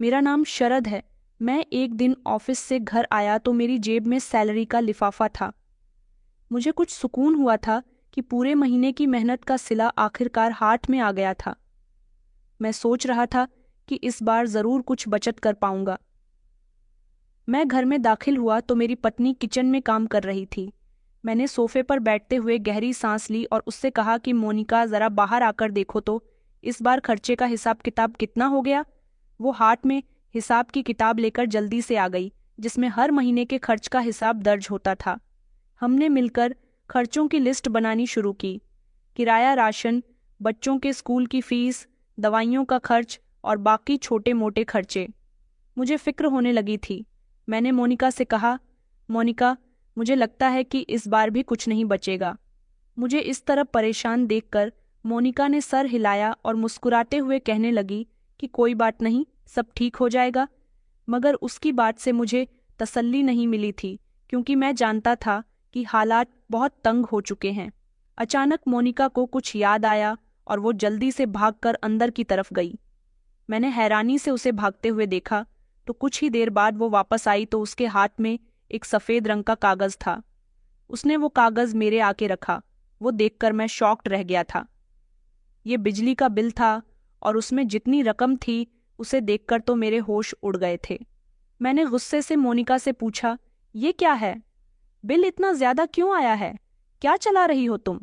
मेरा नाम शरद है। मैं एक दिन ऑफिस से घर आया तो मेरी जेब में सैलरी का लिफाफा था। मुझे कुछ सुकून हुआ था कि पूरे महीने की मेहनत का सिला आखिरकार हाथ में आ गया था। मैं सोच रहा था कि इस बार जरूर कुछ बचत कर पाऊंगा। मैं घर में दाखिल हुआ तो मेरी पत्नी किचन में काम कर रही थी। मैंने सोफे पर बैठते हुए गहरी सांस ली और उससे कहा कि मोनिका, जरा बाहर आकर देखो तो इस बार खर्चे का हिसाब किताब कितना हो गया। वो हाथ में हिसाब की किताब लेकर जल्दी से आ गई, जिसमें हर महीने के खर्च का हिसाब दर्ज होता था। हमने मिलकर खर्चों की लिस्ट बनानी शुरू की। किराया, राशन, बच्चों के स्कूल की फीस, दवाइयों का खर्च और बाकी छोटे मोटे खर्चे। मुझे फिक्र होने लगी थी। मैंने मोनिका से कहा, मोनिका, मुझे लगता है कि इस बार भी कुछ नहीं बचेगा। मुझे इस तरह परेशान देखकर मोनिका ने सर हिलाया और मुस्कुराते हुए कहने लगी कि कोई बात नहीं, सब ठीक हो जाएगा। मगर उसकी बात से मुझे तसल्ली नहीं मिली थी, क्योंकि मैं जानता था कि हालात बहुत तंग हो चुके हैं। अचानक मोनिका को कुछ याद आया और वो जल्दी से भागकर अंदर की तरफ गई। मैंने हैरानी से उसे भागते हुए देखा तो कुछ ही देर बाद वो वापस आई तो उसके हाथ में एक सफेद रंग का कागज था। उसने वो कागज मेरे आके रखा। वो देखकर मैं शॉक्ड रह गया था। ये बिजली का बिल था और उसमें जितनी रकम थी उसे देखकर तो मेरे होश उड़ गए थे। मैंने गुस्से से मोनिका से पूछा, ये क्या है? बिल इतना ज्यादा क्यों आया है? क्या चला रही हो तुम?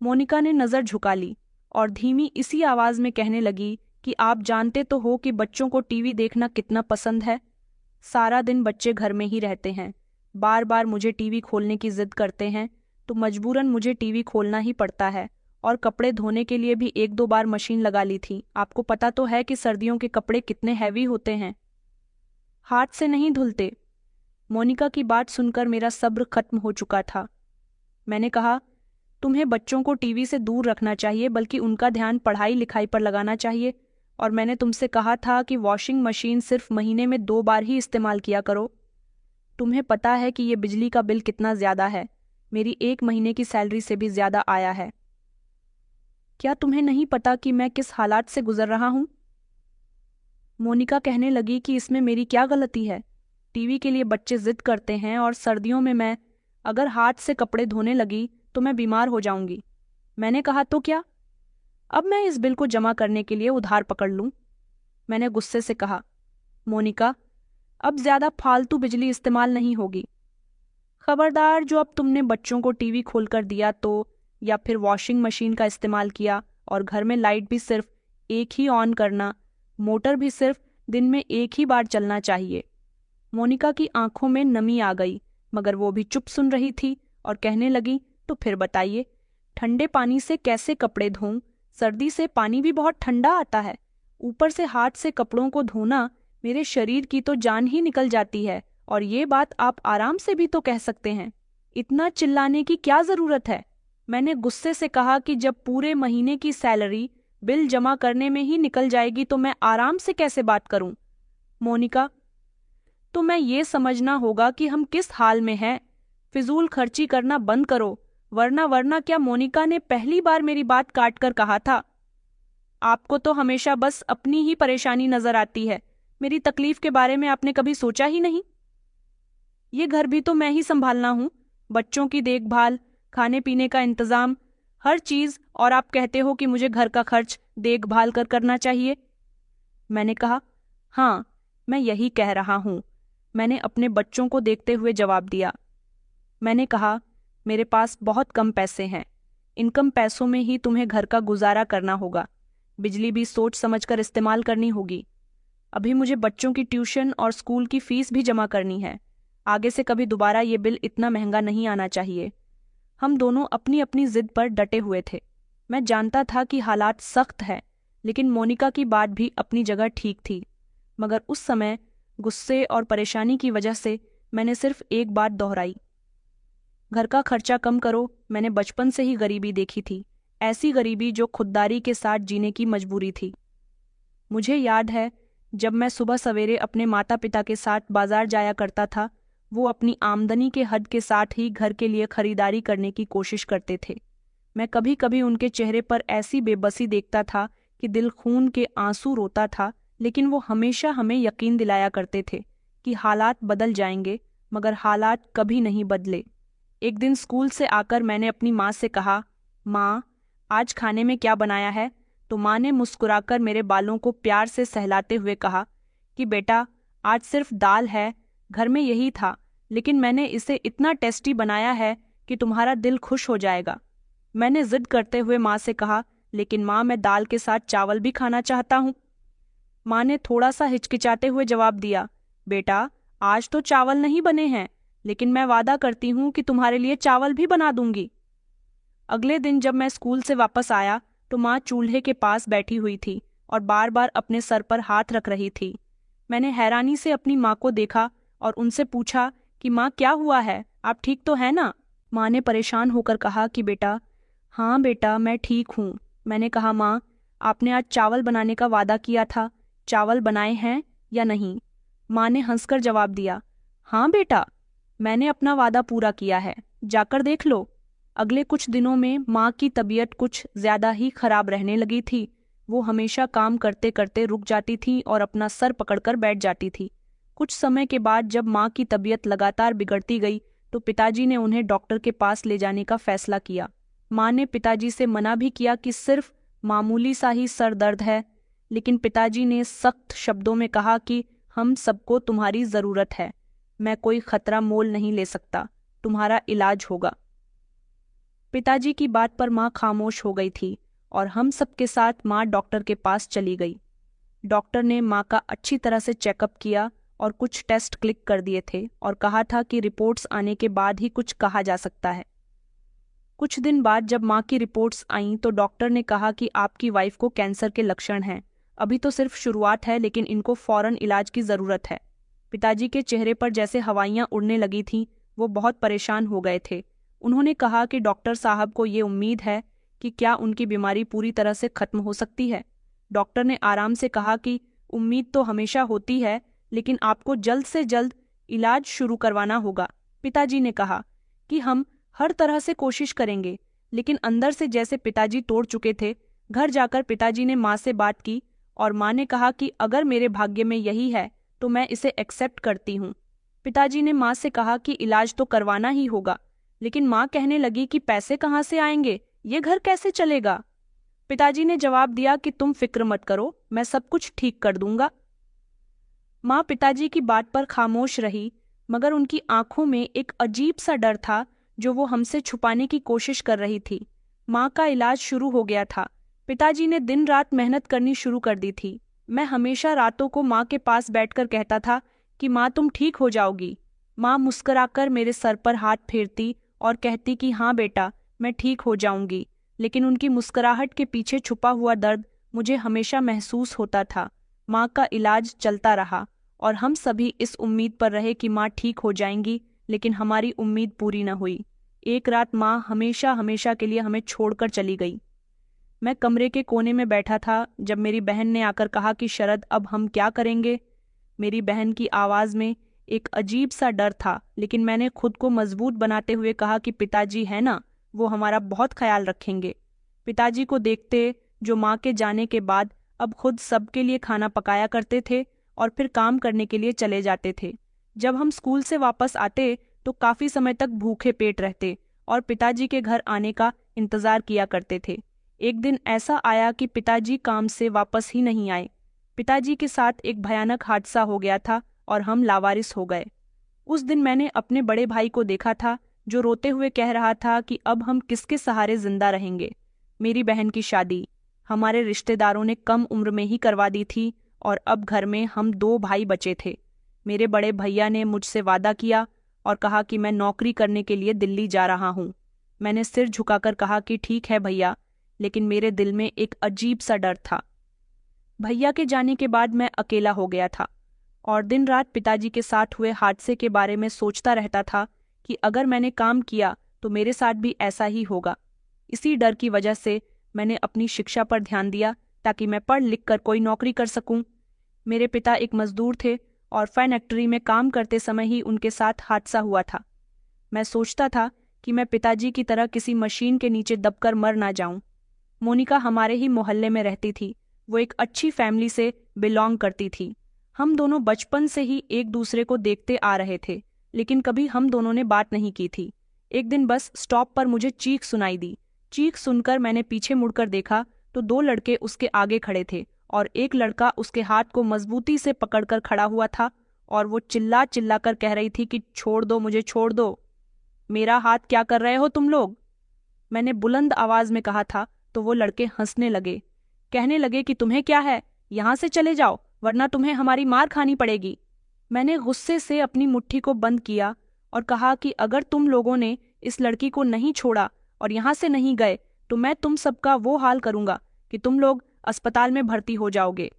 मोनिका ने नजर झुका ली और धीमी इसी आवाज में कहने लगी कि आप जानते तो हो कि बच्चों को टीवी देखना कितना पसंद है। सारा दिन बच्चे घर में ही रहते हैं, बार बार मुझे टीवी खोलने की जिद करते हैं, तो मजबूरन मुझे टीवी खोलना ही पड़ता है। और कपड़े धोने के लिए भी एक दो बार मशीन लगा ली थी। आपको पता तो है कि सर्दियों के कपड़े कितने हैवी होते हैं, हाथ से नहीं धुलते। मोनिका की बात सुनकर मेरा सब्र खत्म हो चुका था। मैंने कहा, तुम्हें बच्चों को टीवी से दूर रखना चाहिए, बल्कि उनका ध्यान पढ़ाई लिखाई पर लगाना चाहिए। और मैंने तुमसे कहा था कि वॉशिंग मशीन सिर्फ महीने में 2 बार ही इस्तेमाल किया करो। तुम्हें पता है कि ये बिजली का बिल कितना ज्यादा है? मेरी एक महीने की सैलरी से भी ज्यादा आया है। क्या तुम्हें नहीं पता कि मैं किस हालात से गुजर रहा हूं? मोनिका कहने लगी कि इसमें मेरी क्या गलती है? टीवी के लिए बच्चे जिद करते हैं और सर्दियों में मैं अगर हाथ से कपड़े धोने लगी तो मैं बीमार हो जाऊंगी। मैंने कहा, तो क्या अब मैं इस बिल को जमा करने के लिए उधार पकड़ लूं? मैंने गुस्से से कहा, मोनिका, अब ज्यादा फालतू बिजली इस्तेमाल नहीं होगी। खबरदार, जो अब तुमने बच्चों को टीवी खोलकर दिया तो, या फिर वॉशिंग मशीन का इस्तेमाल किया, और घर में लाइट भी सिर्फ एक ही ऑन करना, मोटर भी सिर्फ दिन में एक ही बार चलना चाहिए। मोनिका की आंखों में नमी आ गई, मगर वो भी चुप सुन रही थी और कहने लगी, तो फिर बताइए, ठंडे पानी से कैसे कपड़े धोऊं? सर्दी से पानी भी बहुत ठंडा आता है। ऊपर से हाथ से कपड़ों को धोना, मेरे शरीर की तो जान ही निकल जाती है। और ये बात आप आराम से भी तो कह सकते हैं। इतना चिल्लाने की क्या जरूरत है? मैंने गुस्से से कहा कि जब पूरे महीने की सैलरी बिल जमा करने में ही निकल जाएगी तो मैं आराम से कैसे बात करूं? मोनिका, तो मैं ये समझना होगा कि हम किस हाल में हैं। फिजूल खर्ची करना बंद करो, वरना क्या? मोनिका ने पहली बार मेरी बात काट कर कहा था। आपको तो हमेशा बस अपनी ही परेशानी नजर आती है। मेरी तकलीफ के बारे में आपने कभी सोचा ही नहीं। ये घर भी तो मैं ही संभालना हूँ, बच्चों की देखभाल, खाने पीने का इंतजाम, हर चीज। और आप कहते हो कि मुझे घर का खर्च देखभाल कर करना चाहिए। मैंने कहा, हाँ, मैं यही कह रहा हूँ। मैंने अपने बच्चों को देखते हुए जवाब दिया। मैंने कहा, मेरे पास बहुत कम पैसे हैं। इन कम पैसों में ही तुम्हें घर का गुजारा करना होगा। बिजली भी सोच समझकर इस्तेमाल करनी होगी। अभी मुझे बच्चों की ट्यूशन और स्कूल की फीस भी जमा करनी है। आगे से कभी दोबारा ये बिल इतना महंगा नहीं आना चाहिए। हम दोनों अपनी अपनी जिद पर डटे हुए थे। मैं जानता था कि हालात सख्त है, लेकिन मोनिका की बात भी अपनी जगह ठीक थी। मगर उस समय गुस्से और परेशानी की वजह से मैंने सिर्फ एक बात दोहराई, घर का खर्चा कम करो। मैंने बचपन से ही गरीबी देखी थी, ऐसी गरीबी जो खुददारी के साथ जीने की मजबूरी थी। मुझे याद है, जब मैं सुबह सवेरे अपने माता पिता के साथ बाजार जाया करता था, वो अपनी आमदनी के हद के साथ ही घर के लिए खरीदारी करने की कोशिश करते थे। मैं कभी कभी उनके चेहरे पर ऐसी बेबसी देखता था कि दिल खून के आंसू रोता था, लेकिन वो हमेशा हमें यकीन दिलाया करते थे कि हालात बदल जाएंगे, मगर हालात कभी नहीं बदले। एक दिन स्कूल से आकर मैंने अपनी माँ से कहा, माँ, आज खाने में क्या बनाया है? तो माँ ने मुस्कुराकर मेरे बालों को प्यार से सहलाते हुए कहा कि बेटा, आज सिर्फ दाल है, घर में यही था, लेकिन मैंने इसे इतना टेस्टी बनाया है कि तुम्हारा दिल खुश हो जाएगा। मैंने जिद करते हुए माँ से कहा, लेकिन माँ, मैं दाल के साथ चावल भी खाना चाहता हूँ। माँ ने थोड़ा सा हिचकिचाते हुए जवाब दिया, बेटा, आज तो चावल नहीं बने हैं, लेकिन मैं वादा करती हूँ कि तुम्हारे लिए चावल भी बना दूंगी। अगले दिन जब मैं स्कूल से वापस आया तो माँ चूल्हे के पास बैठी हुई थी और बार बार अपने सर पर हाथ रख रही थी। मैंने हैरानी से अपनी माँ को देखा और उनसे पूछा कि माँ, क्या हुआ है, आप ठीक तो हैं ना? माँ ने परेशान होकर कहा कि बेटा, हाँ बेटा, मैं ठीक हूँ। मैंने कहा, माँ, आपने आज चावल बनाने का वादा किया था, चावल बनाए हैं या नहीं? माँ ने हंसकर जवाब दिया, हाँ बेटा, मैंने अपना वादा पूरा किया है, जाकर देख लो। अगले कुछ दिनों में माँ की तबीयत कुछ ज्यादा ही खराब रहने लगी थी। वो हमेशा काम करते करते रुक जाती थी और अपना सर पकड़कर बैठ जाती थी। कुछ समय के बाद जब माँ की तबीयत लगातार बिगड़ती गई तो पिताजी ने उन्हें डॉक्टर के पास ले जाने का फैसला किया। माँ ने पिताजी से मना भी किया कि सिर्फ मामूली सा ही सर दर्द है, लेकिन पिताजी ने सख्त शब्दों में कहा कि हम सबको तुम्हारी जरूरत है, मैं कोई खतरा मोल नहीं ले सकता, तुम्हारा इलाज होगा। पिताजी की बात पर माँ खामोश हो गई थी और हम सबके साथ माँ डॉक्टर के पास चली गई। डॉक्टर ने माँ का अच्छी तरह से चेकअप किया और कुछ टेस्ट क्लिक कर दिए थे और कहा था कि रिपोर्ट्स आने के बाद ही कुछ कहा जा सकता है। कुछ दिन बाद जब माँ की रिपोर्ट्स आईं तो डॉक्टर ने कहा कि आपकी वाइफ को कैंसर के लक्षण हैं। अभी तो सिर्फ शुरुआत है, लेकिन इनको फौरन इलाज की ज़रूरत है। पिताजी के चेहरे पर जैसे हवाइयाँ उड़ने लगी थीं, वो बहुत परेशान हो गए थे। उन्होंने कहा कि डॉक्टर साहब को ये उम्मीद है कि क्या उनकी बीमारी पूरी तरह से खत्म हो सकती है। डॉक्टर ने आराम से कहा कि उम्मीद तो हमेशा होती है, लेकिन आपको जल्द से जल्द इलाज शुरू करवाना होगा। पिताजी ने कहा कि हम हर तरह से कोशिश करेंगे, लेकिन अंदर से जैसे पिताजी तोड़ चुके थे। घर जाकर पिताजी ने माँ से बात की और माँ ने कहा कि अगर मेरे भाग्य में यही है तो मैं इसे एक्सेप्ट करती हूँ। पिताजी ने माँ से कहा कि इलाज तो करवाना ही होगा, लेकिन माँ कहने लगी कि पैसे कहाँ से आएंगे, ये घर कैसे चलेगा? पिताजी ने जवाब दिया कि तुम फिक्र मत करो, मैं सब कुछ ठीक कर दूंगा। माँ पिताजी की बात पर खामोश रही, मगर उनकी आंखों में एक अजीब सा डर था जो वो हमसे छुपाने की कोशिश कर रही थी। माँ का इलाज शुरू हो गया था। पिताजी ने दिन रात मेहनत करनी शुरू कर दी थी। मैं हमेशा रातों को माँ के पास बैठकर कहता था कि माँ, तुम ठीक हो जाओगी। माँ मुस्कुराकर मेरे सर पर हाथ फेरती और कहती कि हाँ बेटा, मैं ठीक हो जाऊंगी, लेकिन उनकी मुस्कुराहट के पीछे छुपा हुआ दर्द मुझे हमेशा महसूस होता था। माँ का इलाज चलता रहा और हम सभी इस उम्मीद पर रहे कि माँ ठीक हो जाएंगी, लेकिन हमारी उम्मीद पूरी न हुई। एक रात माँ हमेशा हमेशा के लिए हमें छोड़कर चली गई। मैं कमरे के कोने में बैठा था जब मेरी बहन ने आकर कहा कि शरद, अब हम क्या करेंगे? मेरी बहन की आवाज़ में एक अजीब सा डर था, लेकिन मैंने खुद को मजबूत बनाते हुए कहा कि पिताजी है ना, वो हमारा बहुत ख्याल रखेंगे। पिताजी को देखते, जो माँ के जाने के बाद अब खुद सबके लिए खाना पकाया करते थे और फिर काम करने के लिए चले जाते थे। जब हम स्कूल से वापस आते तो काफ़ी समय तक भूखे पेट रहते और पिताजी के घर आने का इंतज़ार किया करते थे। एक दिन ऐसा आया कि पिताजी काम से वापस ही नहीं आए। पिताजी के साथ एक भयानक हादसा हो गया था और हम लावारिस हो गए। उस दिन मैंने अपने बड़े भाई को देखा था जो रोते हुए कह रहा था कि अब हम किसके सहारे जिंदा रहेंगे। मेरी बहन की शादी हमारे रिश्तेदारों ने कम उम्र में ही करवा दी थी और अब घर में हम 2 भाई बचे थे। मेरे बड़े भैया ने मुझसे वादा किया और कहा कि मैं नौकरी करने के लिए दिल्ली जा रहा हूँ। मैंने सिर झुकाकर कहा कि ठीक है भैया, लेकिन मेरे दिल में एक अजीब सा डर था। भैया के जाने के बाद मैं अकेला हो गया था और दिन रात पिताजी के साथ हुए हादसे के बारे में सोचता रहता था कि अगर मैंने काम किया तो मेरे साथ भी ऐसा ही होगा। इसी डर की वजह से मैंने अपनी शिक्षा पर ध्यान दिया ताकि मैं पढ़ लिख कर कोई नौकरी कर सकूं। मेरे पिता एक मजदूर थे और फैक्ट्री में काम करते समय ही उनके साथ हादसा हुआ था। मैं सोचता था कि मैं पिताजी की तरह किसी मशीन के नीचे दबकर मर ना जाऊं। मोनिका हमारे ही मोहल्ले में रहती थी। वो एक अच्छी फैमिली से बिलोंग करती थी। हम दोनों बचपन से ही एक दूसरे को देखते आ रहे थे, लेकिन कभी हम दोनों ने बात नहीं की थी। एक दिन बस स्टॉप पर मुझे चीख सुनाई दी। चीख सुनकर मैंने पीछे मुड़कर देखा तो दो लड़के उसके आगे खड़े थे और एक लड़का उसके हाथ को मजबूती से पकड़कर खड़ा हुआ था और वो चिल्ला चिल्ला कर कह रही थी कि छोड़ दो, मुझे छोड़ दो। मेरा हाथ क्या कर रहे हो तुम लोग? मैंने बुलंद आवाज में कहा था तो वो लड़के हंसने लगे। कहने लगे कि तुम्हें क्या है, यहां से चले जाओ वरना तुम्हें हमारी मार खानी पड़ेगी। मैंने गुस्से से अपनी मुट्ठी को बंद किया और कहा कि अगर तुम लोगों ने इस लड़की को नहीं छोड़ा और यहाँ से नहीं गए तो मैं तुम सबका वो हाल करूंगा कि तुम लोग अस्पताल में भर्ती हो जाओगे।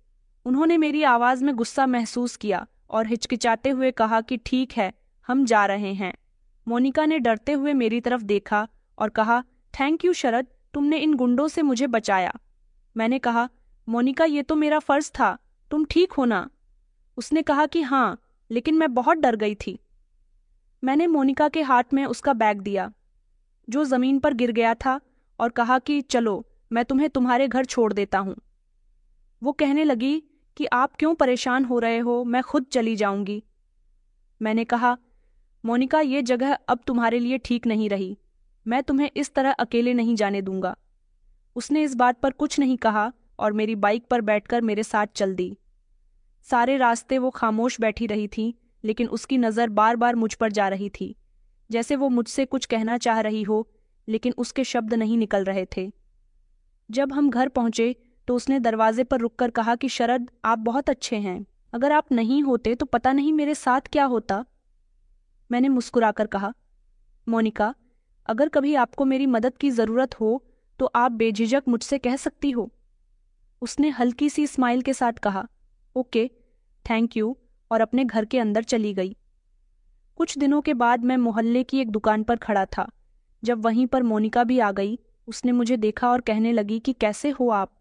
उन्होंने मेरी आवाज में गुस्सा महसूस किया और हिचकिचाते हुए कहा कि ठीक है, हम जा रहे हैं। मोनिका ने डरते हुए मेरी तरफ देखा और कहा, थैंक यू शरद, तुमने इन गुंडों से मुझे बचाया। मैंने कहा, मोनिका ये तो मेरा फर्ज था, तुम ठीक हो ना? उसने कहा कि हाँ, लेकिन मैं बहुत डर गई थी। मैंने मोनिका के हाथ में उसका बैग दिया जो जमीन पर गिर गया था और कहा कि चलो, मैं तुम्हें तुम्हारे घर छोड़ देता हूँ। वो कहने लगी कि आप क्यों परेशान हो रहे हो, मैं खुद चली जाऊंगी। मैंने कहा, मोनिका ये जगह अब तुम्हारे लिए ठीक नहीं रही, मैं तुम्हें इस तरह अकेले नहीं जाने दूंगा। उसने इस बात पर कुछ नहीं कहा और मेरी बाइक पर बैठकर मेरे साथ चल दी। सारे रास्ते वो खामोश बैठी रही थी, लेकिन उसकी नज़र बार बार मुझ पर जा रही थी, जैसे वो मुझसे कुछ कहना चाह रही हो, लेकिन उसके शब्द नहीं निकल रहे थे। जब हम घर पहुंचे तो उसने दरवाजे पर रुककर कहा कि शरद, आप बहुत अच्छे हैं, अगर आप नहीं होते तो पता नहीं मेरे साथ क्या होता। मैंने मुस्कुराकर कहा, मोनिका, अगर कभी आपको मेरी मदद की ज़रूरत हो तो आप बेझिझक मुझसे कह सकती हो। उसने हल्की सी स्माइल के साथ कहा, ओके, थैंक यू, और अपने घर के अंदर चली गई। कुछ दिनों के बाद मैं मोहल्ले की एक दुकान पर खड़ा था। जब वहीं पर मोनिका भी आ गई, उसने मुझे देखा और कहने लगी कि कैसे हो आप?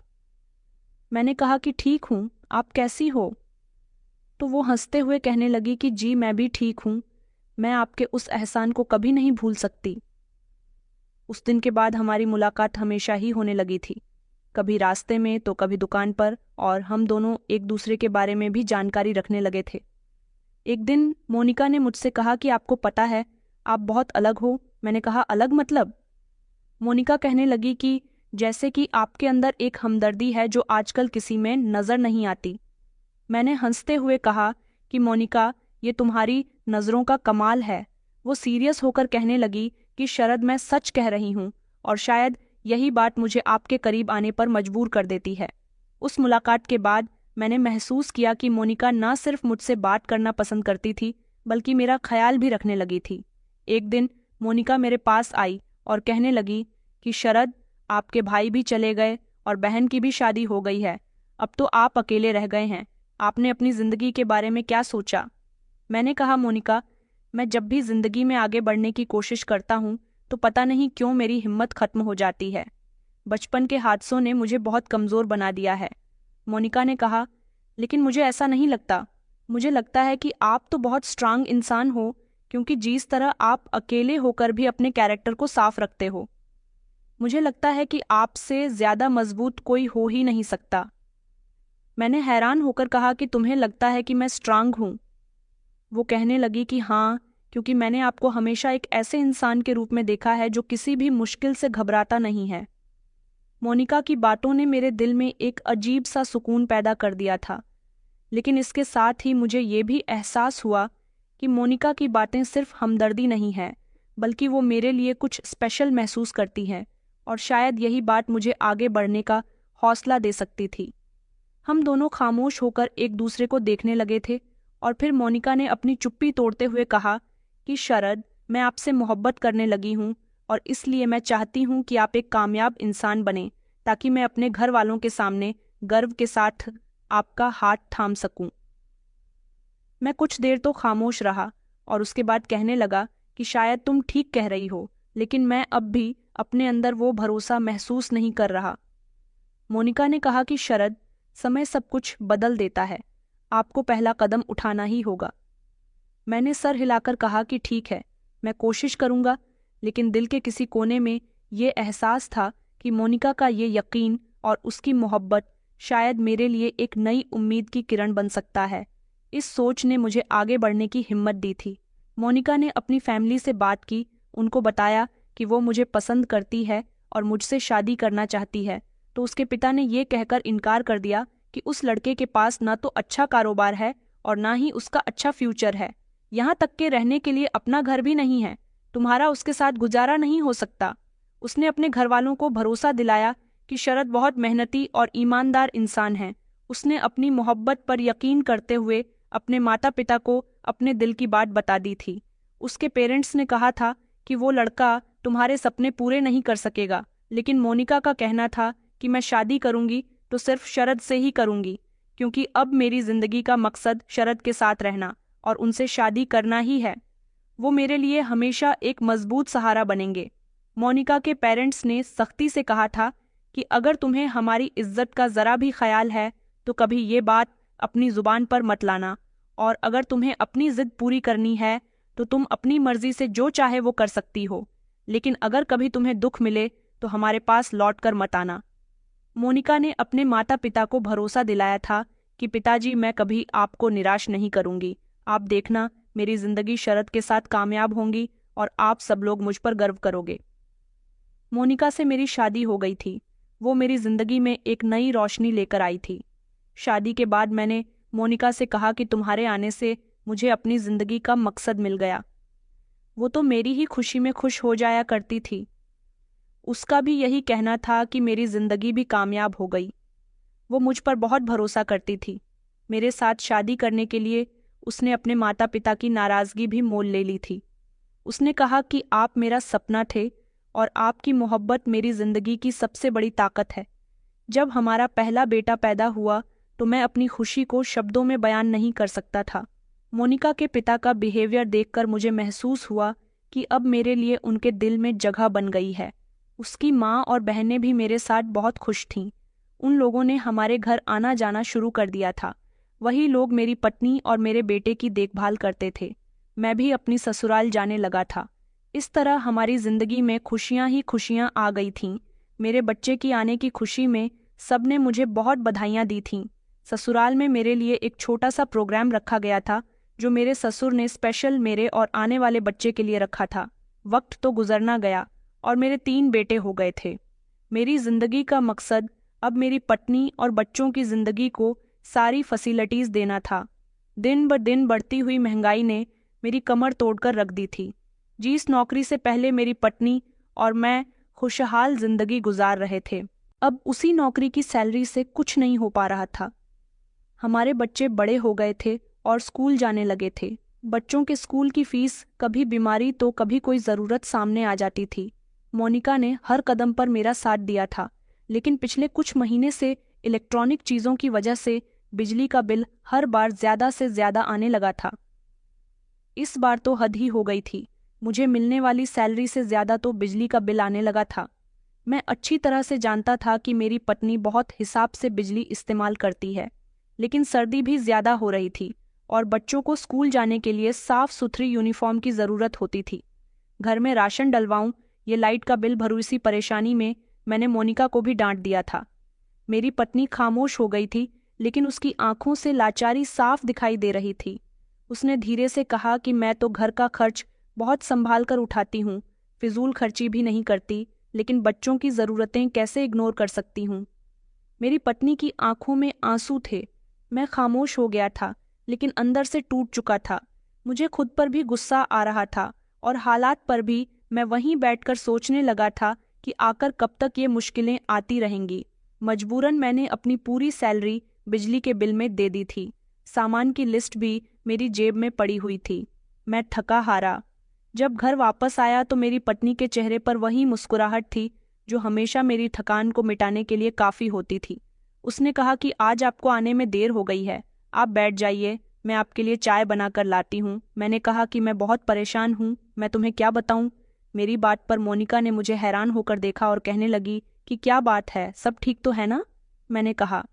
मैंने कहा कि ठीक हूँ, आप कैसी हो? तो वो हंसते हुए कहने लगी कि जी मैं भी ठीक हूँ, मैं आपके उस एहसान को कभी नहीं भूल सकती। उस दिन के बाद हमारी मुलाकात हमेशा ही होने लगी थी, कभी रास्ते में तो कभी दुकान पर, और हम दोनों एक दूसरे के बारे में भी जानकारी रखने लगे थे। एक दिन मोनिका ने मुझसे कहा कि आपको पता है, आप बहुत अलग हो। मैंने कहा, अलग मतलब? मोनिका कहने लगी कि जैसे कि आपके अंदर एक हमदर्दी है जो आजकल किसी में नज़र नहीं आती। मैंने हंसते हुए कहा कि मोनिका, ये तुम्हारी नज़रों का कमाल है। वो सीरियस होकर कहने लगी कि शरद, मैं सच कह रही हूँ और शायद यही बात मुझे आपके करीब आने पर मजबूर कर देती है। उस मुलाकात के बाद मैंने महसूस किया कि मोनिका न सिर्फ मुझसे बात करना पसंद करती थी, बल्कि मेरा ख्याल भी रखने लगी थी। एक दिन मोनिका मेरे पास आई और कहने लगी कि शरद, आपके भाई भी चले गए और बहन की भी शादी हो गई है, अब तो आप अकेले रह गए हैं, आपने अपनी ज़िंदगी के बारे में क्या सोचा? मैंने कहा, मोनिका, मैं जब भी ज़िंदगी में आगे बढ़ने की कोशिश करता हूँ तो पता नहीं क्यों मेरी हिम्मत खत्म हो जाती है। बचपन के हादसों ने मुझे बहुत कमज़ोर बना दिया है। मोनिका ने कहा, लेकिन मुझे ऐसा नहीं लगता। मुझे लगता है कि आप तो बहुत स्ट्रांग इंसान हो, क्योंकि जिस तरह आप अकेले होकर भी अपने कैरेक्टर को साफ रखते हो। मुझे लगता है कि आपसे ज़्यादा मजबूत कोई हो ही नहीं सकता। मैंने हैरान होकर कहा कि तुम्हें लगता है कि मैं स्ट्रांग हूँ? वो कहने लगी कि हाँ, क्योंकि मैंने आपको हमेशा एक ऐसे इंसान के रूप में देखा है जो किसी भी मुश्किल से घबराता नहीं है। मोनिका की बातों ने मेरे दिल में एक अजीब सा सुकून पैदा कर दिया था, लेकिन इसके साथ ही मुझे ये भी एहसास हुआ कि मोनिका की बातें सिर्फ हमदर्दी नहीं है, बल्कि वो मेरे लिए कुछ स्पेशल महसूस करती हैं, और शायद यही बात मुझे आगे बढ़ने का हौसला दे सकती थी। हम दोनों खामोश होकर एक दूसरे को देखने लगे थे और फिर मोनिका ने अपनी चुप्पी तोड़ते हुए कहा कि शरद, मैं आपसे मोहब्बत करने लगी हूँ और इसलिए मैं चाहती हूँ कि आप एक कामयाब इंसान बने, ताकि मैं अपने घर वालों के सामने गर्व के साथ आपका हाथ थाम सकूं। मैं कुछ देर तो खामोश रहा और उसके बाद कहने लगा कि शायद तुम ठीक कह रही हो, लेकिन मैं अब भी अपने अंदर वो भरोसा महसूस नहीं कर रहा। मोनिका ने कहा कि शरद, समय सब कुछ बदल देता है, आपको पहला कदम उठाना ही होगा। मैंने सर हिलाकर कहा कि ठीक है, मैं कोशिश करूंगा, लेकिन दिल के किसी कोने में ये एहसास था कि मोनिका का ये यकीन और उसकी मोहब्बत शायद मेरे लिए एक नई उम्मीद की किरण बन सकता है। इस सोच ने मुझे आगे बढ़ने की हिम्मत दी थी। मोनिका ने अपनी फैमिली से बात की, उनको बताया कि वो मुझे पसंद करती है और मुझसे शादी करना चाहती है, तो उसके पिता ने ये कहकर इनकार कर दिया कि उस लड़के के पास ना तो अच्छा कारोबार है और ना ही उसका अच्छा फ्यूचर है। यहाँ तक के रहने के लिए अपना घर भी नहीं है। तुम्हारा उसके साथ गुजारा नहीं हो सकता। उसने अपने घर वालों को भरोसा दिलाया कि शरद बहुत मेहनती और ईमानदार इंसान है। उसने अपनी मोहब्बत पर यकीन करते हुए अपने माता पिता को अपने दिल की बात बता दी थी। उसके पेरेंट्स ने कहा था कि वो लड़का तुम्हारे सपने पूरे नहीं कर सकेगा, लेकिन मोनिका का कहना था कि मैं शादी करूंगी तो सिर्फ शरद से ही करूंगी, क्योंकि अब मेरी जिंदगी का मकसद शरद के साथ रहना और उनसे शादी करना ही है। वो मेरे लिए हमेशा एक मजबूत सहारा बनेंगे। मोनिका के पेरेंट्स ने सख्ती से कहा था कि अगर तुम्हें हमारी इज्जत का जरा भी ख्याल है तो कभी ये बात अपनी जुबान पर मत लाना, और अगर तुम्हें अपनी जिद पूरी करनी है तो तुम अपनी मर्जी से जो चाहे वो कर सकती हो, लेकिन अगर कभी तुम्हें दुख मिले तो हमारे पास लौट कर मत आना। मोनिका ने अपने माता पिता को भरोसा दिलाया था कि पिताजी, मैं कभी आपको निराश नहीं करूंगी। आप देखना, मेरी जिंदगी शरद के साथ कामयाब होंगी और आप सब लोग मुझ पर गर्व करोगे। मोनिका से मेरी शादी हो गई थी। वो मेरी जिंदगी में एक नई रोशनी लेकर आई थी। शादी के बाद मैंने मोनिका से कहा कि तुम्हारे आने से मुझे अपनी जिंदगी का मकसद मिल गया। वो तो मेरी ही खुशी में खुश हो जाया करती थी। उसका भी यही कहना था कि मेरी जिंदगी भी कामयाब हो गई। वो मुझ पर बहुत भरोसा करती थी। मेरे साथ शादी करने के लिए उसने अपने माता पिता की नाराजगी भी मोल ले ली थी। उसने कहा कि आप मेरा सपना थे और आपकी मोहब्बत मेरी जिंदगी की सबसे बड़ी ताकत है। जब हमारा पहला बेटा पैदा हुआ तो मैं अपनी खुशी को शब्दों में बयान नहीं कर सकता था। मोनिका के पिता का बिहेवियर देखकर मुझे महसूस हुआ कि अब मेरे लिए उनके दिल में जगह बन गई है। उसकी माँ और बहनें भी मेरे साथ बहुत खुश थीं। उन लोगों ने हमारे घर आना जाना शुरू कर दिया था। वही लोग मेरी पत्नी और मेरे बेटे की देखभाल करते थे। मैं भी अपनी ससुराल जाने लगा था। इस तरह हमारी जिंदगी में खुशियां ही खुशियां आ गई थीं। मेरे बच्चे की आने की खुशी में सबने मुझे बहुत बधाइयां दी थीं। ससुराल में मेरे लिए एक छोटा सा प्रोग्राम रखा गया था जो मेरे ससुर ने स्पेशल मेरे और आने वाले बच्चे के लिए रखा था। वक्त तो गुजरना गया और मेरे 3 बेटे हो गए थे। मेरी जिंदगी का मकसद अब मेरी पत्नी और बच्चों की जिंदगी को सारी फैसिलिटीज देना था। दिन ब दिन बढ़ती हुई महंगाई ने मेरी कमर तोड़कर रख दी थी। जिस नौकरी से पहले मेरी पत्नी और मैं खुशहाल जिंदगी गुजार रहे थे, अब उसी नौकरी की सैलरी से कुछ नहीं हो पा रहा था। हमारे बच्चे बड़े हो गए थे और स्कूल जाने लगे थे। बच्चों के स्कूल की फीस, कभी बीमारी तो कभी कोई ज़रूरत सामने आ जाती थी। मोनिका ने हर कदम पर मेरा साथ दिया था, लेकिन पिछले कुछ महीने से इलेक्ट्रॉनिक चीज़ों की वजह से बिजली का बिल हर बार ज़्यादा से ज़्यादा आने लगा था। इस बार तो हद ही हो गई थी। मुझे मिलने वाली सैलरी से ज़्यादा तो बिजली का बिल आने लगा था। मैं अच्छी तरह से जानता था कि मेरी पत्नी बहुत हिसाब से बिजली इस्तेमाल करती है, लेकिन सर्दी भी ज़्यादा हो रही थी और बच्चों को स्कूल जाने के लिए साफ सुथरी यूनिफॉर्म की ज़रूरत होती थी। घर में राशन डलवाऊं, ये लाइट का बिल भरूं, इसी परेशानी में मैंने मोनिका को भी डांट दिया था। मेरी पत्नी खामोश हो गई थी, लेकिन उसकी आंखों से लाचारी साफ दिखाई दे रही थी। उसने धीरे से कहा कि मैं तो घर का खर्च बहुत संभाल कर उठाती हूँ, फिजूल खर्ची भी नहीं करती, लेकिन बच्चों की ज़रूरतें कैसे इग्नोर कर सकती हूँ। मेरी पत्नी की आंखों में आंसू थे। मैं खामोश हो गया था, लेकिन अंदर से टूट चुका था। मुझे खुद पर भी गुस्सा आ रहा था और हालात पर भी। मैं वहीं बैठकर सोचने लगा था कि आकर कब तक ये मुश्किलें आती रहेंगी। मजबूरन मैंने अपनी पूरी सैलरी बिजली के बिल में दे दी थी। सामान की लिस्ट भी मेरी जेब में पड़ी हुई थी। मैं थका हारा जब घर वापस आया तो मेरी पत्नी के चेहरे पर वही मुस्कुराहट थी जो हमेशा मेरी थकान को मिटाने के लिए काफ़ी होती थी। उसने कहा कि आज आपको आने में देर हो गई है, आप बैठ जाइए, मैं आपके लिए चाय बनाकर लाती हूँ। मैंने कहा कि मैं बहुत परेशान हूँ, मैं तुम्हें क्या बताऊँ। मेरी बात पर मोनिका ने मुझे हैरान होकर देखा और कहने लगी कि क्या बात है, सब ठीक तो है ना। मैंने कहा,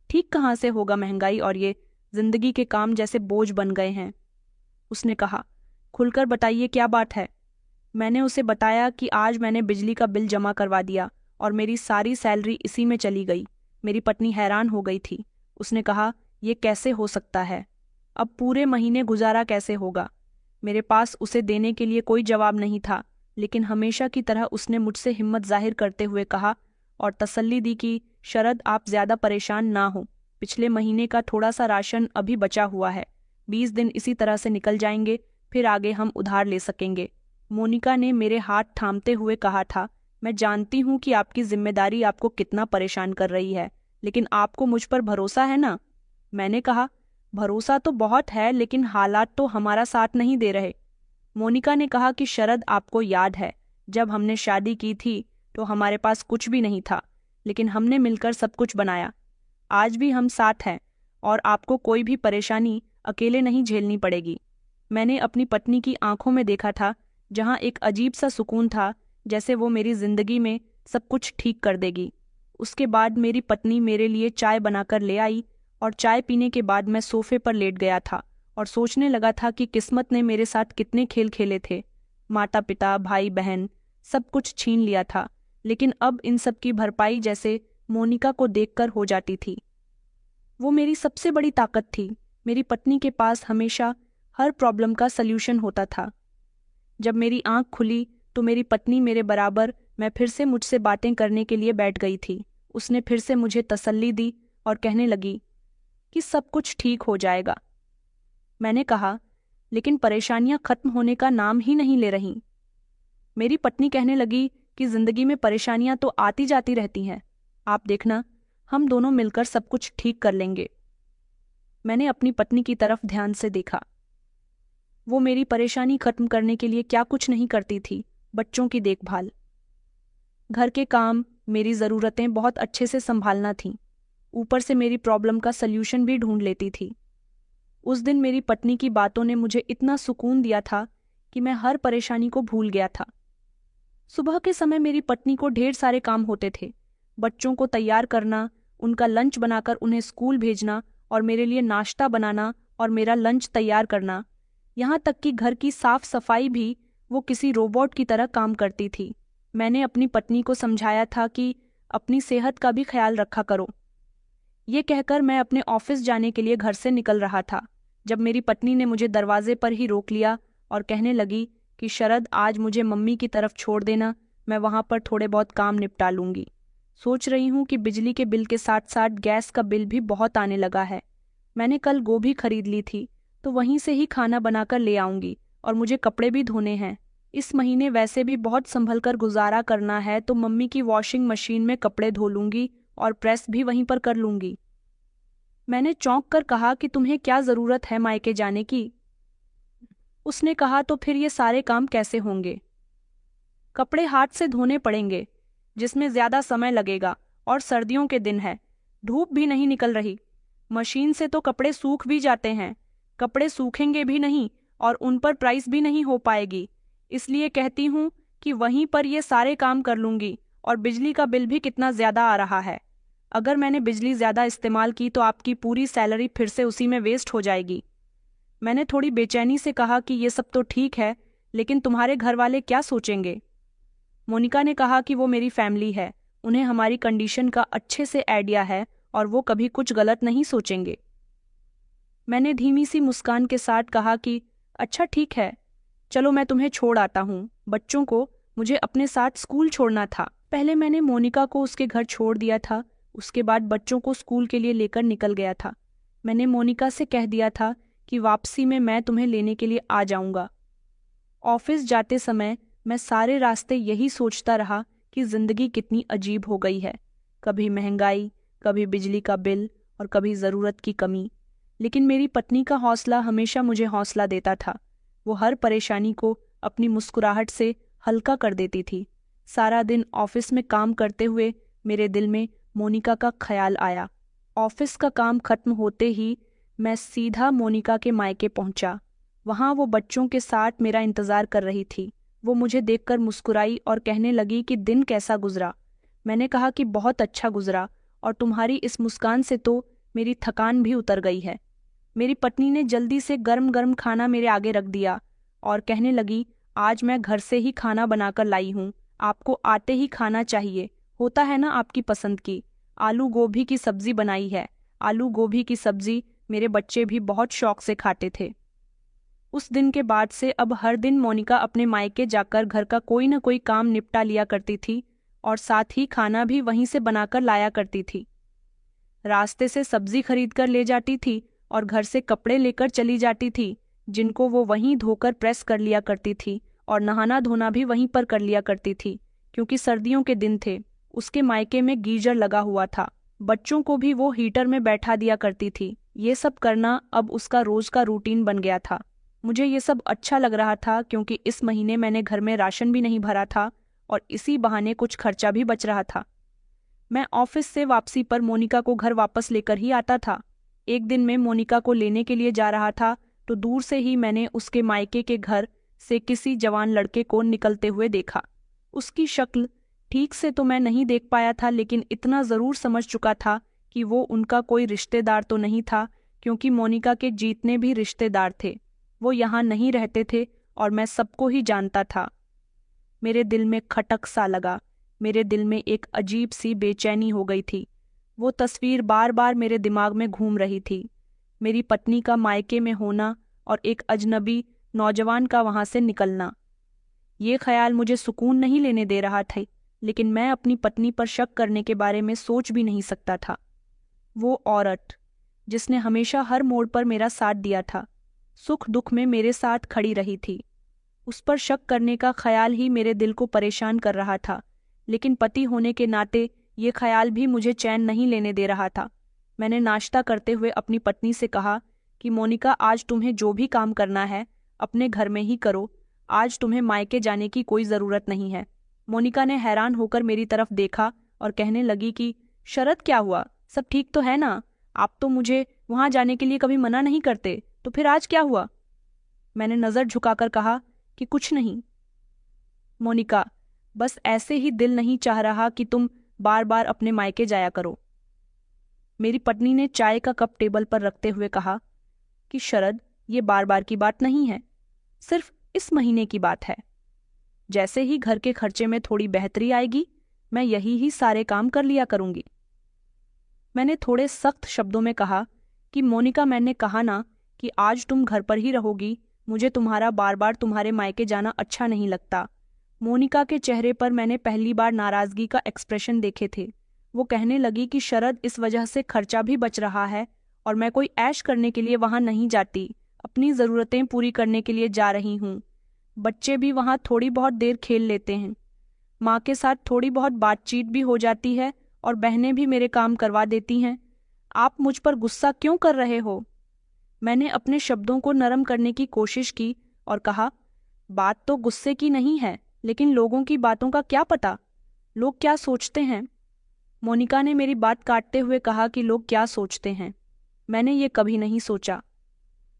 ठीक कहाँ से होगा, महंगाई और ये जिंदगी के काम जैसे बोझ बन गए हैं। उसने कहा, खुलकर बताइए क्या बात है। मैंने उसे बताया कि आज मैंने बिजली का बिल जमा करवा दिया और मेरी सारी सैलरी इसी में चली गई। मेरी पत्नी हैरान हो गई थी। उसने कहा, ये कैसे हो सकता है? अब पूरे महीने गुजारा कैसे होगा? मेरे पास उसे देने के लिए कोई जवाब नहीं था, लेकिन हमेशा की तरह उसने मुझसे हिम्मत जाहिर करते हुए कहा और तसल्ली दी कि शरद, आप ज्यादा परेशान ना हो। पिछले महीने का थोड़ा सा राशन अभी बचा हुआ है। 20 दिन इसी तरह से निकल जाएंगे, फिर आगे हम उधार ले सकेंगे। मोनिका ने मेरे हाथ थामते हुए कहा था, मैं जानती हूँ कि आपकी जिम्मेदारी आपको कितना परेशान कर रही है, लेकिन आपको मुझ पर भरोसा है ना? मैंने कहा, भरोसा तो बहुत है, लेकिन हालात तो हमारा साथ नहीं दे रहे। मोनिका ने कहा कि शरद, आपको याद है, जब हमने शादी की थी तो हमारे पास कुछ भी नहीं था, लेकिन हमने मिलकर सब कुछ बनाया। आज भी हम साथ हैं और आपको कोई भी परेशानी अकेले नहीं झेलनी पड़ेगी। मैंने अपनी पत्नी की आंखों में देखा था, जहां एक अजीब सा सुकून था, जैसे वो मेरी जिंदगी में सब कुछ ठीक कर देगी। उसके बाद मेरी पत्नी मेरे लिए चाय बनाकर ले आई और चाय पीने के बाद मैं सोफे पर लेट गया था और सोचने लगा था कि किस्मत ने मेरे साथ कितने खेल खेले थे। माता पिता, भाई बहन, सब कुछ छीन लिया था, लेकिन अब इन सब की भरपाई जैसे मोनिका को देखकर हो जाती थी। वो मेरी सबसे बड़ी ताकत थी। मेरी पत्नी के पास हमेशा हर प्रॉब्लम का सल्यूशन होता था। जब मेरी आंख खुली तो मेरी पत्नी मेरे बराबर मैं फिर से मुझसे बातें करने के लिए बैठ गई थी। उसने फिर से मुझे तसल्ली दी और कहने लगी कि सब कुछ ठीक हो जाएगा। मैंने कहा, लेकिन परेशानियां खत्म होने का नाम ही नहीं ले रहीं। मेरी पत्नी कहने लगी कि जिंदगी में परेशानियां तो आती जाती रहती हैं। आप देखना, हम दोनों मिलकर सब कुछ ठीक कर लेंगे। मैंने अपनी पत्नी की तरफ ध्यान से देखा। वो मेरी परेशानी खत्म करने के लिए क्या कुछ नहीं करती थी। बच्चों की देखभाल, घर के काम, मेरी ज़रूरतें बहुत अच्छे से संभालना थीं। ऊपर से मेरी प्रॉब्लम का सल्यूशन भी ढूंढ लेती थी। उस दिन मेरी पत्नी की बातों ने मुझे इतना सुकून दिया था कि मैं हर परेशानी को भूल गया था। सुबह के समय मेरी पत्नी को ढेर सारे काम होते थे। बच्चों को तैयार करना, उनका लंच बनाकर उन्हें स्कूल भेजना और मेरे लिए नाश्ता बनाना और मेरा लंच तैयार करना। यहाँ तक कि घर की साफ सफाई भी वो किसी रोबोट की तरह काम करती थी। मैंने अपनी पत्नी को समझाया था कि अपनी सेहत का भी ख्याल रखा करो। ये कहकर मैं अपने ऑफिस जाने के लिए घर से निकल रहा था, जब मेरी पत्नी ने मुझे दरवाजे पर ही रोक लिया और कहने लगी कि शरद, आज मुझे मम्मी की तरफ छोड़ देना, मैं वहाँ पर थोड़े बहुत काम निपटा लूँगी। सोच रही हूँ कि बिजली के बिल के साथ साथ गैस का बिल भी बहुत आने लगा है। मैंने कल गोभी खरीद ली थी, तो वहीं से ही खाना बनाकर ले आऊँगी और मुझे कपड़े भी धोने हैं। इस महीने वैसे भी बहुत संभल कर गुजारा करना है, तो मम्मी की वॉशिंग मशीन में कपड़े धो लूँगी और प्रेस भी वहीं पर कर लूँगी। मैंने चौंक कर कहा कि तुम्हें क्या ज़रूरत है मायके जाने की? उसने कहा, तो फिर ये सारे काम कैसे होंगे? कपड़े हाथ से धोने पड़ेंगे, जिसमें ज़्यादा समय लगेगा, और सर्दियों के दिन है, धूप भी नहीं निकल रही। मशीन से तो कपड़े सूख भी जाते हैं, कपड़े सूखेंगे भी नहीं और उन पर प्राइस भी नहीं हो पाएगी। इसलिए कहती हूँ कि वहीं पर ये सारे काम कर लूँगी। और बिजली का बिल भी कितना ज़्यादा आ रहा है। अगर मैंने बिजली ज़्यादा इस्तेमाल की तो आपकी पूरी सैलरी फिर से उसी में वेस्ट हो जाएगी। मैंने थोड़ी बेचैनी से कहा कि ये सब तो ठीक है, लेकिन तुम्हारे घर वाले क्या सोचेंगे? मोनिका ने कहा कि वो मेरी फैमिली है, उन्हें हमारी कंडीशन का अच्छे से आइडिया है और वो कभी कुछ गलत नहीं सोचेंगे। मैंने धीमी सी मुस्कान के साथ कहा कि अच्छा ठीक है, चलो मैं तुम्हें छोड़ आता हूँ। बच्चों को मुझे अपने साथ स्कूल छोड़ना था। पहले मैंने मोनिका को उसके घर छोड़ दिया था, उसके बाद बच्चों को स्कूल के लिए लेकर निकल गया था। मैंने मोनिका से कह दिया था कि वापसी में मैं तुम्हें लेने के लिए आ जाऊंगा। ऑफिस जाते समय मैं सारे रास्ते यही सोचता रहा कि जिंदगी कितनी अजीब हो गई है। कभी महंगाई, कभी बिजली का बिल और कभी ज़रूरत की कमी। लेकिन मेरी पत्नी का हौसला हमेशा मुझे हौसला देता था। वो हर परेशानी को अपनी मुस्कुराहट से हल्का कर देती थी। सारा दिन ऑफिस में काम करते हुए मेरे दिल में मोनिका का ख्याल आया। ऑफिस का काम खत्म होते ही मैं सीधा मोनिका के मायके पहुंचा। वहां वो बच्चों के साथ मेरा इंतज़ार कर रही थी। वो मुझे देखकर मुस्कुराई और कहने लगी कि दिन कैसा गुजरा। मैंने कहा कि बहुत अच्छा गुजरा, और तुम्हारी इस मुस्कान से तो मेरी थकान भी उतर गई है। मेरी पत्नी ने जल्दी से गर्म गर्म खाना मेरे आगे रख दिया और कहने लगी, आज मैं घर से ही खाना बनाकर लाई हूँ, आपको आते ही खाना चाहिए, होता है ना आपकी पसंद की। आलू गोभी की सब्जी बनाई है। आलू गोभी की सब्जी मेरे बच्चे भी बहुत शौक से खाते थे। उस दिन के बाद से अब हर दिन मोनिका अपने मायके जाकर घर का कोई न कोई काम निपटा लिया करती थी और साथ ही खाना भी वहीं से बनाकर लाया करती थी। रास्ते से सब्जी खरीद कर ले जाती थी और घर से कपड़े लेकर चली जाती थी, जिनको वो वहीं धोकर प्रेस कर लिया करती थी और नहाना धोना भी वहीं पर कर लिया करती थी। क्योंकि सर्दियों के दिन थे, उसके मायके में गीजर लगा हुआ था। बच्चों को भी वो हीटर में बैठा दिया करती थी। ये सब करना अब उसका रोज का रूटीन बन गया था। मुझे ये सब अच्छा लग रहा था क्योंकि इस महीने मैंने घर में राशन भी नहीं भरा था और इसी बहाने कुछ खर्चा भी बच रहा था। मैं ऑफिस से वापसी पर मोनिका को घर वापस लेकर ही आता था। एक दिन मैं मोनिका को लेने के लिए जा रहा था तो दूर से ही मैंने उसके मायके के घर से किसी जवान लड़के को निकलते हुए देखा। उसकी शक्ल ठीक से तो मैं नहीं देख पाया था, लेकिन इतना जरूर समझ चुका था कि वो उनका कोई रिश्तेदार तो नहीं था, क्योंकि मोनिका के जितने भी रिश्तेदार थे वो यहाँ नहीं रहते थे और मैं सबको ही जानता था। मेरे दिल में खटक सा लगा। मेरे दिल में एक अजीब सी बेचैनी हो गई थी। वो तस्वीर बार बार मेरे दिमाग में घूम रही थी। मेरी पत्नी का मायके में होना और एक अजनबी नौजवान का वहां से निकलना। ये ख्याल मुझे सुकून नहीं लेने दे रहा था, लेकिन मैं अपनी पत्नी पर शक करने के बारे में सोच भी नहीं सकता था। वो औरत जिसने हमेशा हर मोड़ पर मेरा साथ दिया था, सुख दुख में मेरे साथ खड़ी रही थी, उस पर शक करने का ख्याल ही मेरे दिल को परेशान कर रहा था। लेकिन पति होने के नाते ये ख्याल भी मुझे चैन नहीं लेने दे रहा था। मैंने नाश्ता करते हुए अपनी पत्नी से कहा कि मोनिका, आज तुम्हें जो भी काम करना है अपने घर में ही करो। आज तुम्हें मायके जाने की कोई ज़रूरत नहीं है। मोनिका ने हैरान होकर मेरी तरफ देखा और कहने लगी कि शरद, क्या हुआ? सब ठीक तो है ना? आप तो मुझे वहां जाने के लिए कभी मना नहीं करते, तो फिर आज क्या हुआ? मैंने नज़र झुकाकर कहा कि कुछ नहीं मोनिका, बस ऐसे ही दिल नहीं चाह रहा कि तुम बार बार अपने मायके जाया करो। मेरी पत्नी ने चाय का कप टेबल पर रखते हुए कहा कि शरद, ये बार बार की बात नहीं है, सिर्फ इस महीने की बात है। जैसे ही घर के खर्चे में थोड़ी बेहतरी आएगी, मैं यही ही सारे काम कर लिया करूंगी। मैंने थोड़े सख्त शब्दों में कहा कि मोनिका, मैंने कहा ना कि आज तुम घर पर ही रहोगी। मुझे तुम्हारा बार बार तुम्हारे मायके जाना अच्छा नहीं लगता। मोनिका के चेहरे पर मैंने पहली बार नाराजगी का एक्सप्रेशन देखे थे। वो कहने लगी कि शरद, इस वजह से खर्चा भी बच रहा है और मैं कोई ऐश करने के लिए वहां नहीं जाती, अपनी ज़रूरतें पूरी करने के लिए जा रही हूँ। बच्चे भी वहां थोड़ी बहुत देर खेल लेते हैं, माँ के साथ थोड़ी बहुत बातचीत भी हो जाती है और बहनें भी मेरे काम करवा देती हैं। आप मुझ पर गुस्सा क्यों कर रहे हो? मैंने अपने शब्दों को नरम करने की कोशिश की और कहा, बात तो गुस्से की नहीं है, लेकिन लोगों की बातों का क्या पता, लोग क्या सोचते हैं। मोनिका ने मेरी बात काटते हुए कहा कि लोग क्या सोचते हैं, मैंने ये कभी नहीं सोचा।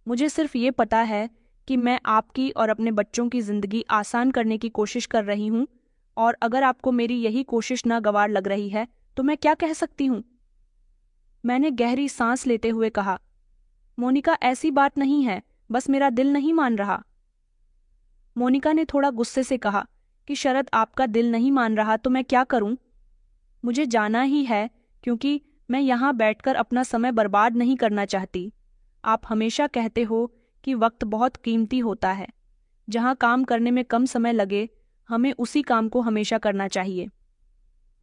मुझे सिर्फ ये पता है कि मैं आपकी और अपने बच्चों की जिंदगी आसान करने की कोशिश कर रही हूँ, और अगर आपको मेरी यही कोशिश नागवार लग रही है तो मैं क्या कह सकती हूँ? मैंने गहरी सांस लेते हुए कहा, मोनिका, ऐसी बात नहीं है, बस मेरा दिल नहीं मान रहा। मोनिका ने थोड़ा गुस्से से कहा कि शरद, आपका दिल नहीं मान रहा तो मैं क्या करूं? मुझे जाना ही है, क्योंकि मैं यहाँ बैठकर अपना समय बर्बाद नहीं करना चाहती। आप हमेशा कहते हो कि वक्त बहुत कीमती होता है। जहाँ काम करने में कम समय लगे, हमें उसी काम को हमेशा करना चाहिए।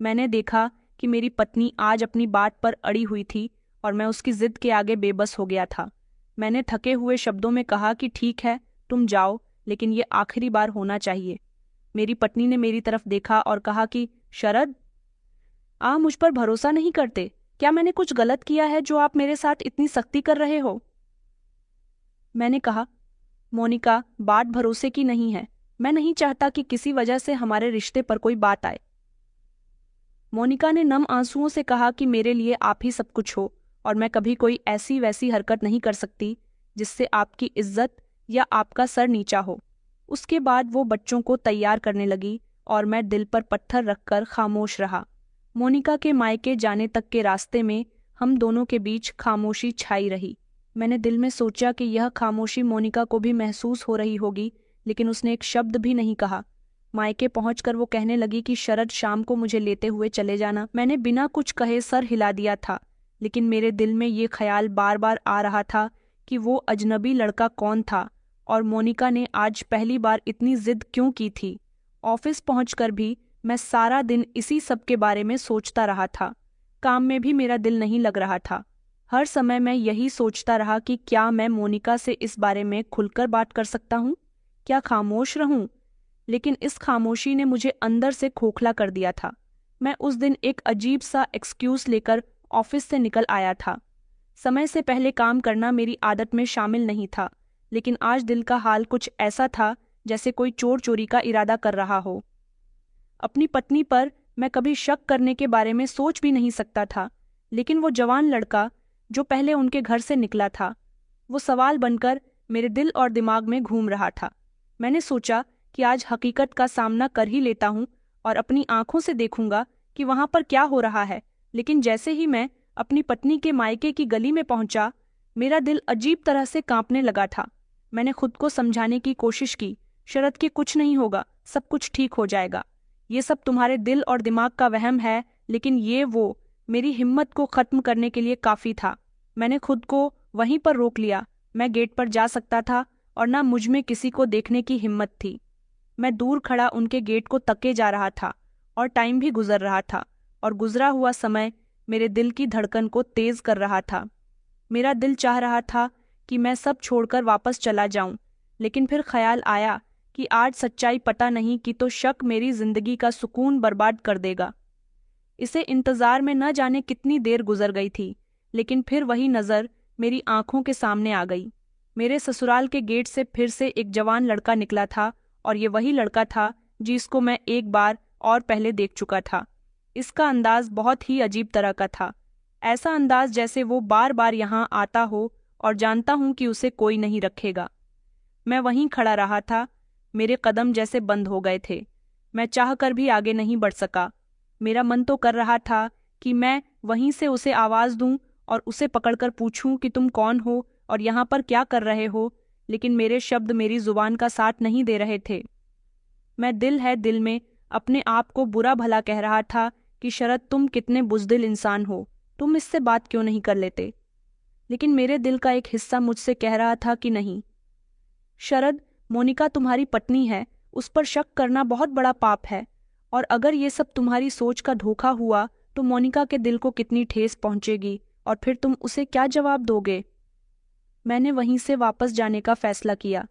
मैंने देखा कि मेरी पत्नी आज अपनी बात पर अड़ी हुई थी और मैं उसकी जिद के आगे बेबस हो गया था। मैंने थके हुए शब्दों में कहा कि ठीक है, तुम जाओ, लेकिन ये आखिरी बार होना चाहिए। मेरी पत्नी ने मेरी तरफ देखा और कहा कि शरद, आप मुझ पर भरोसा नहीं करते? क्या मैंने कुछ गलत किया है जो आप मेरे साथ इतनी सख्ती कर रहे हो? मैंने कहा, मोनिका, बात भरोसे की नहीं है। मैं नहीं चाहता कि किसी वजह से हमारे रिश्ते पर कोई बात आए। मोनिका ने नम आंसुओं से कहा कि मेरे लिए आप ही सब कुछ हो और मैं कभी कोई ऐसी वैसी हरकत नहीं कर सकती जिससे आपकी इज्जत या आपका सर नीचा हो। उसके बाद वो बच्चों को तैयार करने लगी और मैं दिल पर पत्थर रखकर खामोश रहा। मोनिका के मायके जाने तक के रास्ते में हम दोनों के बीच खामोशी छाई रही। मैंने दिल में सोचा कि यह खामोशी मोनिका को भी महसूस हो रही होगी, लेकिन उसने एक शब्द भी नहीं कहा। मायके पहुंचकर वो कहने लगी कि शरद शाम को मुझे लेते हुए चले जाना। मैंने बिना कुछ कहे सर हिला दिया था, लेकिन मेरे दिल में ये ख्याल बार बार आ रहा था कि वो अजनबी लड़का कौन था और मोनिका ने आज पहली बार इतनी जिद क्यों की थी। ऑफिस पहुंचकर भी मैं सारा दिन इसी सब के बारे में सोचता रहा था। काम में भी मेरा दिल नहीं लग रहा था। हर समय मैं यही सोचता रहा कि क्या मैं मोनिका से इस बारे में खुलकर बात कर सकता हूँ, क्या खामोश रहूं। लेकिन इस खामोशी ने मुझे अंदर से खोखला कर दिया था। मैं उस दिन एक अजीब सा एक्सक्यूज लेकर ऑफिस से निकल आया था। समय से पहले काम करना मेरी आदत में शामिल नहीं था, लेकिन आज दिल का हाल कुछ ऐसा था जैसे कोई चोर चोरी का इरादा कर रहा हो। अपनी पत्नी पर मैं कभी शक करने के बारे में सोच भी नहीं सकता था, लेकिन वो जवान लड़का जो पहले उनके घर से निकला था, वो सवाल बनकर मेरे दिल और दिमाग में घूम रहा था। मैंने सोचा कि आज हकीकत का सामना कर ही लेता हूँ और अपनी आंखों से देखूंगा कि वहां पर क्या हो रहा है। लेकिन जैसे ही मैं अपनी पत्नी के मायके की गली में पहुंचा, मेरा दिल अजीब तरह से कांपने लगा था। मैंने खुद को समझाने की कोशिश की, शरद के कुछ नहीं होगा, सब कुछ ठीक हो जाएगा, ये सब तुम्हारे दिल और दिमाग का वहम है। लेकिन ये वो मेरी हिम्मत को खत्म करने के लिए काफी था। मैंने खुद को वहीं पर रोक लिया। मैं गेट पर जा सकता था और ना मुझ में किसी को देखने की हिम्मत थी। मैं दूर खड़ा उनके गेट को तके जा रहा था और टाइम भी गुजर रहा था और गुजरा हुआ समय मेरे दिल की धड़कन को तेज कर रहा था। मेरा दिल चाह रहा था कि मैं सब छोड़कर वापस चला जाऊं, लेकिन फिर ख्याल आया कि आज सच्चाई पता नहीं कि तो शक मेरी जिंदगी का सुकून बर्बाद कर देगा। इसे इंतजार में न जाने कितनी देर गुजर गई थी, लेकिन फिर वही नज़र मेरी आंखों के सामने आ गई। मेरे ससुराल के गेट से फिर से एक जवान लड़का निकला था और ये वही लड़का था जिसको मैं एक बार और पहले देख चुका था। इसका अंदाज बहुत ही अजीब तरह का था, ऐसा अंदाज जैसे वो बार बार यहाँ आता हो और जानता हूँ कि उसे कोई नहीं रखेगा। मैं वहीं खड़ा रहा था, मेरे कदम जैसे बंद हो गए थे। मैं चाहकर भी आगे नहीं बढ़ सका। मेरा मन तो कर रहा था कि मैं वहीं से उसे आवाज़ दूं और उसे पकड़कर पूछूं कि तुम कौन हो और यहाँ पर क्या कर रहे हो, लेकिन मेरे शब्द मेरी जुबान का साथ नहीं दे रहे थे। मैं दिल है दिल में अपने आप को बुरा भला कह रहा था कि शरद तुम कितने बुज़दिल इंसान हो, तुम इससे बात क्यों नहीं कर लेते। लेकिन मेरे दिल का एक हिस्सा मुझसे कह रहा था कि नहीं शरद, मोनिका तुम्हारी पत्नी है, उस पर शक करना बहुत बड़ा पाप है, और अगर ये सब तुम्हारी सोच का धोखा हुआ तो मोनिका के दिल को कितनी ठेस पहुंचेगी और फिर तुम उसे क्या जवाब दोगे। मैंने वहीं से वापस जाने का फैसला किया,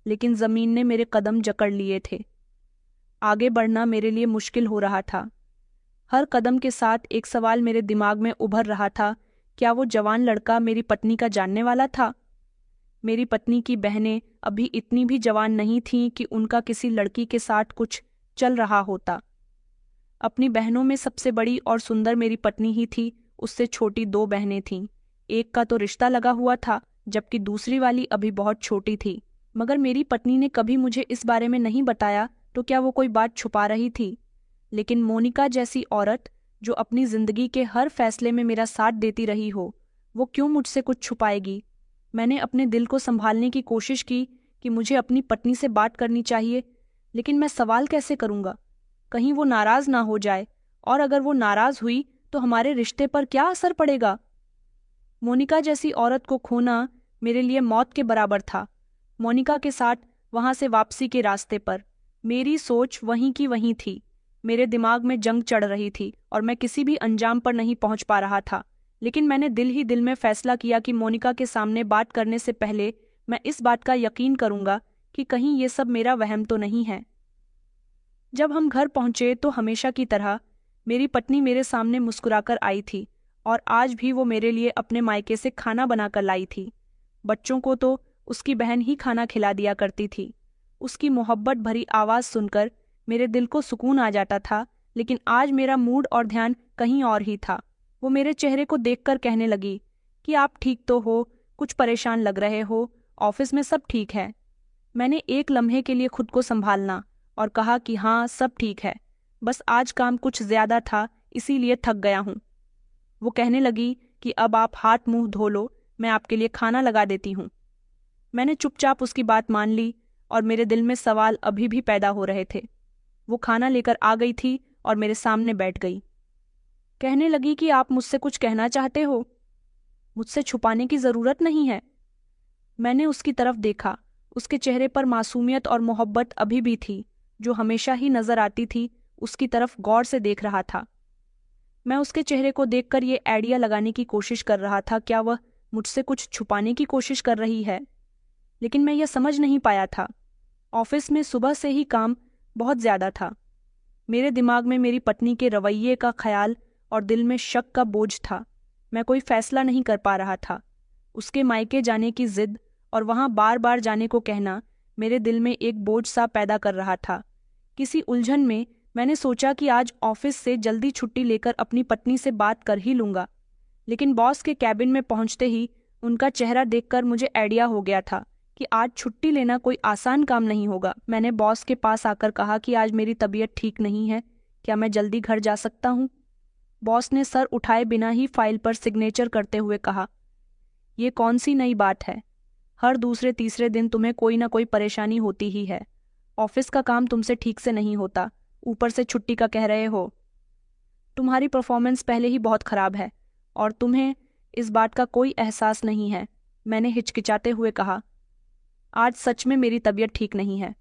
लेकिन जमीन ने मेरे कदम जकड़ लिए थे। आगे बढ़ना मेरे लिए मुश्किल हो रहा था। हर कदम के साथ एक सवाल मेरे दिमाग में उभर रहा था, क्या वो जवान लड़का मेरी पत्नी का जानने वाला था। मेरी पत्नी की बहनें अभी इतनी भी जवान नहीं थीं कि उनका किसी लड़की के साथ कुछ चल रहा होता। अपनी बहनों में सबसे बड़ी और सुंदर मेरी पत्नी ही थी, उससे छोटी दो बहनें थीं। एक का तो रिश्ता लगा हुआ था, जबकि दूसरी वाली अभी बहुत छोटी थी। मगर मेरी पत्नी ने कभी मुझे इस बारे में नहीं बताया, तो क्या वो कोई बात छुपा रही थी। लेकिन मोनिका जैसी औरत जो अपनी जिंदगी के हर फैसले में मेरा साथ देती रही हो, वो क्यों मुझसे कुछ छुपाएगी। मैंने अपने दिल को संभालने की कोशिश की कि मुझे अपनी पत्नी से बात करनी चाहिए, लेकिन मैं सवाल कैसे करूंगा, कहीं वो नाराज ना हो जाए, और अगर वो नाराज हुई तो हमारे रिश्ते पर क्या असर पड़ेगा। मोनिका जैसी औरत को खोना मेरे लिए मौत के बराबर था। मोनिका के साथ वहां से वापसी के रास्ते पर मेरी सोच वहीं की वहीं थी। मेरे दिमाग में जंग चढ़ रही थी और मैं किसी भी अंजाम पर नहीं पहुंच पा रहा था। लेकिन मैंने दिल ही दिल में फैसला किया कि मोनिका के सामने बात करने से पहले मैं इस बात का यकीन करूंगा कि कहीं ये सब मेरा वहम तो नहीं है। जब हम घर पहुंचे तो हमेशा की तरह मेरी पत्नी मेरे सामने मुस्कुराकर आई थी, और आज भी वो मेरे लिए अपने मायके से खाना बनाकर लाई थी। बच्चों को तो उसकी बहन ही खाना खिला दिया करती थी। उसकी मोहब्बत भरी आवाज़ सुनकर मेरे दिल को सुकून आ जाता था, लेकिन आज मेरा मूड और ध्यान कहीं और ही था। वो मेरे चेहरे को देखकर कहने लगी कि आप ठीक तो हो, कुछ परेशान लग रहे हो, ऑफिस में सब ठीक है। मैंने एक लम्हे के लिए खुद को संभालना और कहा कि हाँ सब ठीक है, बस आज काम कुछ ज्यादा था इसीलिए थक गया हूँ। वो कहने लगी कि अब आप हाथ मुंह धो लो, मैं आपके लिए खाना लगा देती हूँ। मैंने चुपचाप उसकी बात मान ली और मेरे दिल में सवाल अभी भी पैदा हो रहे थे। वो खाना लेकर आ गई थी और मेरे सामने बैठ गई। कहने लगी कि आप मुझसे कुछ कहना चाहते हो। मुझसे छुपाने की ज़रूरत नहीं है। मैंने उसकी तरफ देखा। उसके चेहरे पर मासूमियत और मोहब्बत अभी भी थी, जो हमेशा ही नजर आती थी। उसकी तरफ गौर से देख रहा था। मैं उसके चेहरे को देखकर ये आइडिया लगाने की कोशिश कर रहा था, क्या वह मुझसे कुछ छुपाने की कोशिश कर रही है, लेकिन मैं यह समझ नहीं पाया था। ऑफिस में सुबह से ही काम बहुत ज्यादा था। मेरे दिमाग में मेरी पत्नी के रवैये का ख्याल और दिल में शक का बोझ था। मैं कोई फैसला नहीं कर पा रहा था। उसके मायके जाने की जिद और वहां बार बार जाने को कहना मेरे दिल में एक बोझ सा पैदा कर रहा था। किसी उलझन में मैंने सोचा कि आज ऑफिस से जल्दी छुट्टी लेकर अपनी पत्नी से बात कर ही लूंगा, लेकिन बॉस के कैबिन में पहुंचते ही उनका चेहरा देखकर मुझे आइडिया हो गया था कि आज छुट्टी लेना कोई आसान काम नहीं होगा। मैंने बॉस के पास आकर कहा कि आज मेरी तबीयत ठीक नहीं है, क्या मैं जल्दी घर जा सकता हूँ। बॉस ने सर उठाए बिना ही फाइल पर सिग्नेचर करते हुए कहा, ये कौन सी नई बात है। हर दूसरे तीसरे दिन तुम्हें कोई ना कोई परेशानी होती ही है। ऑफिस का काम तुमसे ठीक से नहीं होता, ऊपर से छुट्टी का कह रहे हो। तुम्हारी परफॉर्मेंस पहले ही बहुत खराब है और तुम्हें इस बात का कोई एहसास नहीं है। मैंने हिचकिचाते हुए कहा, आज सच में मेरी तबीयत ठीक नहीं है,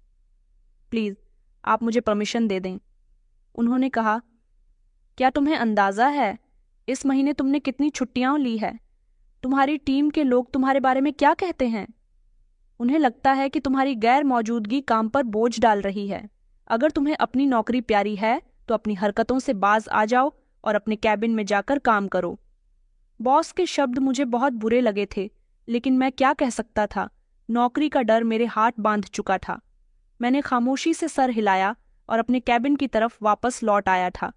प्लीज़ आप मुझे परमिशन दे दें। उन्होंने कहा, क्या तुम्हें अंदाज़ा है इस महीने तुमने कितनी छुट्टियां ली है? तुम्हारी टीम के लोग तुम्हारे बारे में क्या कहते हैं? उन्हें लगता है कि तुम्हारी गैर मौजूदगी काम पर बोझ डाल रही है। अगर तुम्हें अपनी नौकरी प्यारी है तो अपनी हरकतों से बाज आ जाओ और अपने कैबिन में जाकर काम करो। बॉस के शब्द मुझे बहुत बुरे लगे थे, लेकिन मैं क्या कह सकता था। नौकरी का डर मेरे हाथ बांध चुका था। मैंने खामोशी से सर हिलाया और अपने कैबिन की तरफ वापस लौट आया था।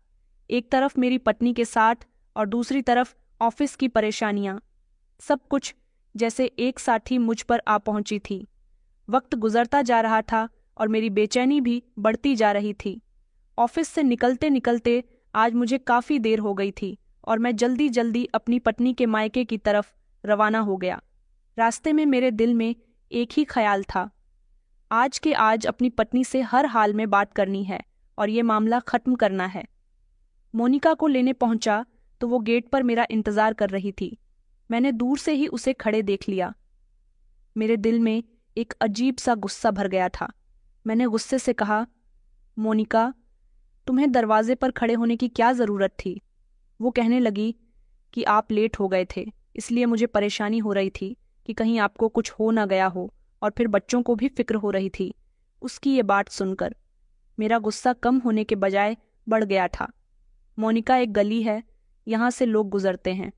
एक तरफ मेरी पत्नी के साथ और दूसरी तरफ ऑफिस की परेशानियां, सब कुछ जैसे एक साथ ही मुझ पर आ पहुंची थी। वक्त गुजरता जा रहा था और मेरी बेचैनी भी बढ़ती जा रही थी। ऑफिस से निकलते निकलते आज मुझे काफ़ी देर हो गई थी और मैं जल्दी जल्दी अपनी पत्नी के मायके की तरफ रवाना हो गया। रास्ते में मेरे दिल में एक ही ख्याल था, आज के आज अपनी पत्नी से हर हाल में बात करनी है और ये मामला ख़त्म करना है। मोनिका को लेने पहुंचा तो वो गेट पर मेरा इंतज़ार कर रही थी। मैंने दूर से ही उसे खड़े देख लिया। मेरे दिल में एक अजीब सा गुस्सा भर गया था। मैंने गुस्से से कहा, मोनिका, तुम्हें दरवाजे पर खड़े होने की क्या ज़रूरत थी? वो कहने लगी कि आप लेट हो गए थे, इसलिए मुझे परेशानी हो रही थी कि कहीं आपको कुछ हो ना गया हो, और फिर बच्चों को भी फिक्र हो रही थी। उसकी ये बात सुनकर मेरा गुस्सा कम होने के बजाय बढ़ गया था। मोनिका, एक गली है, यहाँ से लोग गुजरते हैं।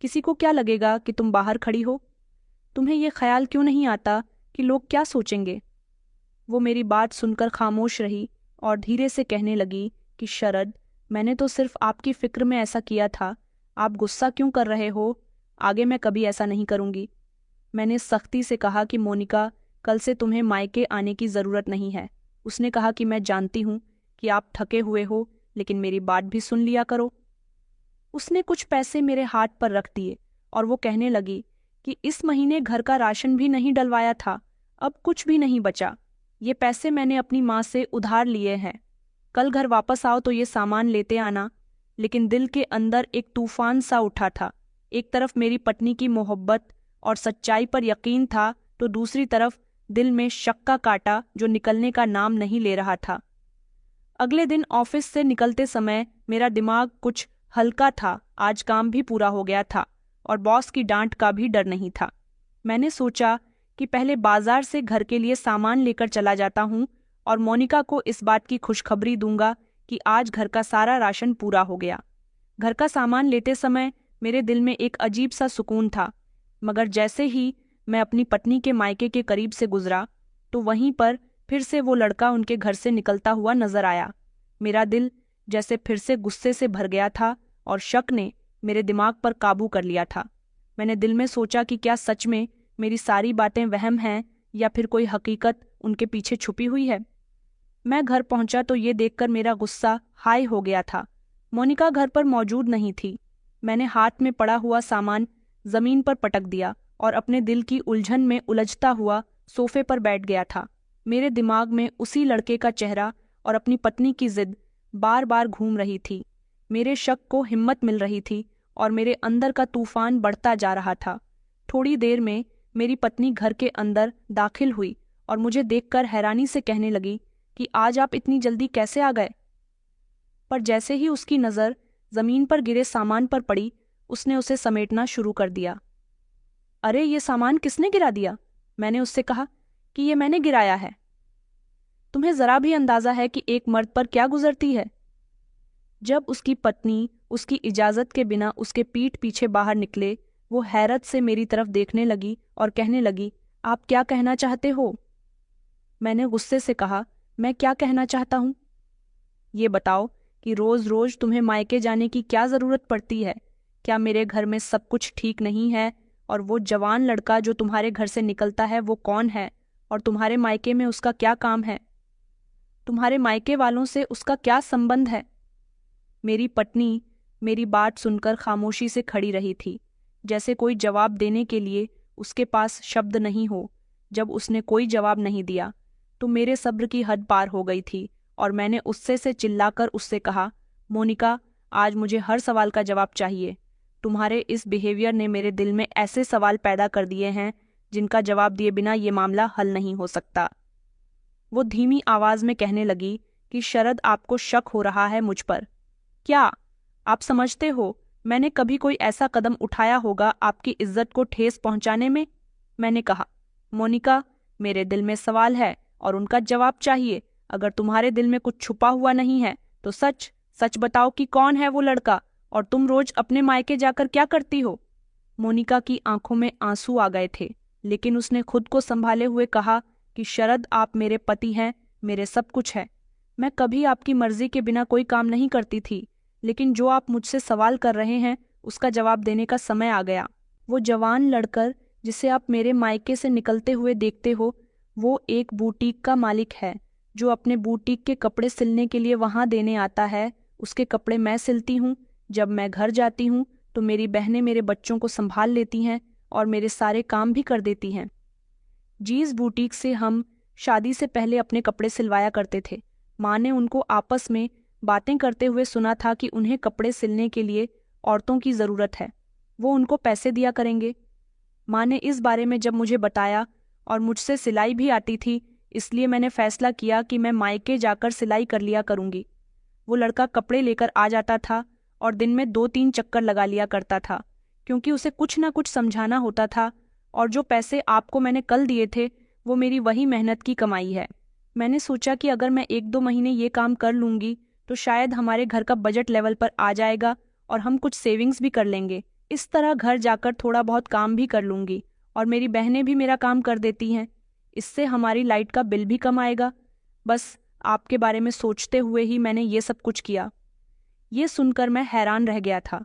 किसी को क्या लगेगा कि तुम बाहर खड़ी हो? तुम्हें यह ख्याल क्यों नहीं आता कि लोग क्या सोचेंगे? वो मेरी बात सुनकर खामोश रही और धीरे से कहने लगी कि शरद, मैंने तो सिर्फ आपकी फिक्र में ऐसा किया था, आप गुस्सा क्यों कर रहे हो? आगे मैं कभी ऐसा नहीं करूँगी। मैंने सख्ती से कहा कि मोनिका, कल से तुम्हें मायके आने की ज़रूरत नहीं है। उसने कहा कि मैं जानती हूँ कि आप थके हुए हो, लेकिन मेरी बात भी सुन लिया करो। उसने कुछ पैसे मेरे हाथ पर रख दिए और वो कहने लगी कि इस महीने घर का राशन भी नहीं डलवाया था, अब कुछ भी नहीं बचा। ये पैसे मैंने अपनी माँ से उधार लिए हैं। कल घर वापस आओ तो ये सामान लेते आना। लेकिन दिल के अंदर एक तूफान सा उठा था। एक तरफ मेरी पत्नी की मोहब्बत और सच्चाई पर यकीन था, तो दूसरी तरफ दिल में शक का कांटा जो निकलने का नाम नहीं ले रहा था। अगले दिन ऑफिस से निकलते समय मेरा दिमाग कुछ हल्का था। आज काम भी पूरा हो गया था और बॉस की डांट का भी डर नहीं था। मैंने सोचा कि पहले बाजार से घर के लिए सामान लेकर चला जाता हूँ और मोनिका को इस बात की खुशखबरी दूंगा कि आज घर का सारा राशन पूरा हो गया। घर का सामान लेते समय मेरे दिल में एक अजीब सा सुकून था, मगर जैसे ही मैं अपनी पत्नी के मायके के करीब से गुजरा तो वहीं पर फिर से वो लड़का उनके घर से निकलता हुआ नजर आया। मेरा दिल जैसे फिर से गुस्से से भर गया था और शक ने मेरे दिमाग पर काबू कर लिया था। मैंने दिल में सोचा कि क्या सच में मेरी सारी बातें वहम हैं या फिर कोई हकीकत उनके पीछे छुपी हुई है। मैं घर पहुंचा तो ये देखकर मेरा गुस्सा हाई हो गया था। मोनिका घर पर मौजूद नहीं थी। मैंने हाथ में पड़ा हुआ सामान जमीन पर पटक दिया और अपने दिल की उलझन में उलझता हुआ सोफे पर बैठ गया था। मेरे दिमाग में उसी लड़के का चेहरा और अपनी पत्नी की जिद बार बार घूम रही थी। मेरे शक को हिम्मत मिल रही थी और मेरे अंदर का तूफान बढ़ता जा रहा था। थोड़ी देर में मेरी पत्नी घर के अंदर दाखिल हुई और मुझे देखकर हैरानी से कहने लगी कि आज आप इतनी जल्दी कैसे आ गए। पर जैसे ही उसकी नज़र ज़मीन पर गिरे सामान पर पड़ी, उसने उसे समेटना शुरू कर दिया। अरे ये सामान किसने गिरा दिया? मैंने उससे कहा कि ये मैंने गिराया है। तुम्हें ज़रा भी अंदाज़ा है कि एक मर्द पर क्या गुजरती है? जब उसकी पत्नी उसकी इजाज़त के बिना उसके पीठ पीछे बाहर निकले, वो हैरत से मेरी तरफ देखने लगी और कहने लगी, आप क्या कहना चाहते हो? मैंने गुस्से से कहा, मैं क्या कहना चाहता हूँ? ये बताओ कि रोज़ रोज़ तुम्हें मायके जाने की क्या ज़रूरत पड़ती है? क्या मेरे घर में सब कुछ ठीक नहीं है? और वो जवान लड़का जो तुम्हारे घर से निकलता है वो कौन है? और तुम्हारे मायके में उसका क्या काम है? तुम्हारे मायके वालों से उसका क्या संबंध है? मेरी पत्नी मेरी बात सुनकर खामोशी से खड़ी रही थी, जैसे कोई जवाब देने के लिए उसके पास शब्द नहीं हो। जब उसने कोई जवाब नहीं दिया तो मेरे सब्र की हद पार हो गई थी और मैंने उससे से चिल्लाकर उससे कहा, मोनिका, आज मुझे हर सवाल का जवाब चाहिए। तुम्हारे इस बिहेवियर ने मेरे दिल में ऐसे सवाल पैदा कर दिए हैं जिनका जवाब दिए बिना ये मामला हल नहीं हो सकता। वो धीमी आवाज में कहने लगी कि शरद, आपको शक हो रहा है मुझ पर। क्या आप समझते हो मैंने कभी कोई ऐसा कदम उठाया होगा आपकी इज्जत को ठेस पहुंचाने में? मैंने कहा, मोनिका, मेरे दिल में सवाल है और उनका जवाब चाहिए। अगर तुम्हारे दिल में कुछ छुपा हुआ नहीं है तो सच सच बताओ कि कौन है वो लड़का और तुम रोज अपने मायके जाकर क्या करती हो? मोनिका की आंखों में आंसू आ गए थे, लेकिन उसने खुद को संभाले हुए कहा कि शरद, आप मेरे पति हैं, मेरे सब कुछ है। मैं कभी आपकी मर्जी के बिना कोई काम नहीं करती थी, लेकिन जो आप मुझसे सवाल कर रहे हैं उसका जवाब देने का समय आ गया। वो जवान लड़कर जिसे आप मेरे मायके से निकलते हुए देखते हो, वो एक बुटीक का मालिक है जो अपने बुटीक के कपड़े सिलने के लिए वहाँ देने आता है। उसके कपड़े मैं सिलती हूँ। जब मैं घर जाती हूँ तो मेरी बहनें मेरे बच्चों को संभाल लेती हैं और मेरे सारे काम भी कर देती हैं। जिस बुटीक से हम शादी से पहले अपने कपड़े सिलवाया करते थे, माँ ने उनको आपस में बातें करते हुए सुना था कि उन्हें कपड़े सिलने के लिए औरतों की ज़रूरत है, वो उनको पैसे दिया करेंगे। माँ ने इस बारे में जब मुझे बताया और मुझसे सिलाई भी आती थी, इसलिए मैंने फैसला किया कि मैं मायके जाकर सिलाई कर लिया करूँगी। वो लड़का कपड़े लेकर आ जाता था और दिन में 2-3 चक्कर लगा लिया करता था, क्योंकि उसे कुछ ना कुछ समझाना होता था। और जो पैसे आपको मैंने कल दिए थे वो मेरी वही मेहनत की कमाई है। मैंने सोचा कि अगर मैं 1-2 महीने ये काम कर लूँगी तो शायद हमारे घर का बजट लेवल पर आ जाएगा और हम कुछ सेविंग्स भी कर लेंगे। इस तरह घर जाकर थोड़ा बहुत काम भी कर लूँगी और मेरी बहनें भी मेरा काम कर देती हैं। इससे हमारी लाइट का बिल भी कम आएगा। बस आपके बारे में सोचते हुए ही मैंने ये सब कुछ किया। ये सुनकर मैं हैरान रह गया था।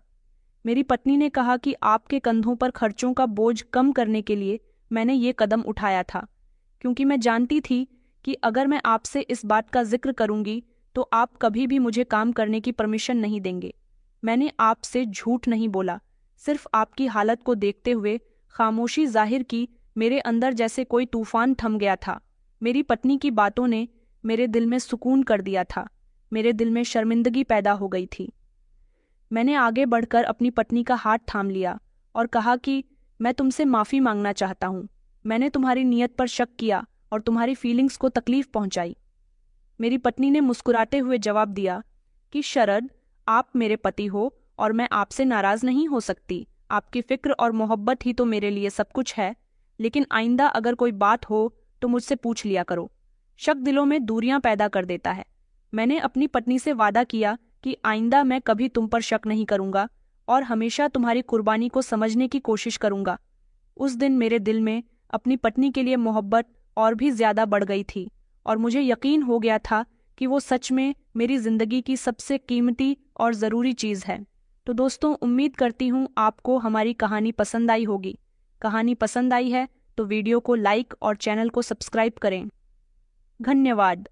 मेरी पत्नी ने कहा कि आपके कंधों पर खर्चों का बोझ कम करने के लिए मैंने ये कदम उठाया था, क्योंकि मैं जानती थी कि अगर मैं आपसे इस बात का जिक्र करूंगी तो आप कभी भी मुझे काम करने की परमिशन नहीं देंगे। मैंने आपसे झूठ नहीं बोला, सिर्फ आपकी हालत को देखते हुए खामोशी जाहिर की। मेरे अंदर जैसे कोई तूफान थम गया था। मेरी पत्नी की बातों ने मेरे दिल में सुकून कर दिया था। मेरे दिल में शर्मिंदगी पैदा हो गई थी। मैंने आगे बढ़कर अपनी पत्नी का हाथ थाम लिया और कहा कि मैं तुमसे माफ़ी मांगना चाहता हूँ। मैंने तुम्हारी नीयत पर शक किया और तुम्हारी फीलिंग्स को तकलीफ पहुंचाई। मेरी पत्नी ने मुस्कुराते हुए जवाब दिया कि शरद, आप मेरे पति हो और मैं आपसे नाराज़ नहीं हो सकती। आपकी फिक्र और मोहब्बत ही तो मेरे लिए सब कुछ है। लेकिन आइंदा अगर कोई बात हो तो मुझसे पूछ लिया करो। शक दिलों में दूरियां पैदा कर देता है। मैंने अपनी पत्नी से वादा किया कि आइंदा मैं कभी तुम पर शक नहीं करूंगा और हमेशा तुम्हारी कुर्बानी को समझने की कोशिश करूंगा। उस दिन मेरे दिल में अपनी पत्नी के लिए मोहब्बत और भी ज्यादा बढ़ गई थी और मुझे यकीन हो गया था कि वो सच में मेरी जिंदगी की सबसे कीमती और ज़रूरी चीज़ है। तो दोस्तों, उम्मीद करती हूँ आपको हमारी कहानी पसंद आई होगी। कहानी पसंद आई है तो वीडियो को लाइक और चैनल को सब्सक्राइब करें। धन्यवाद।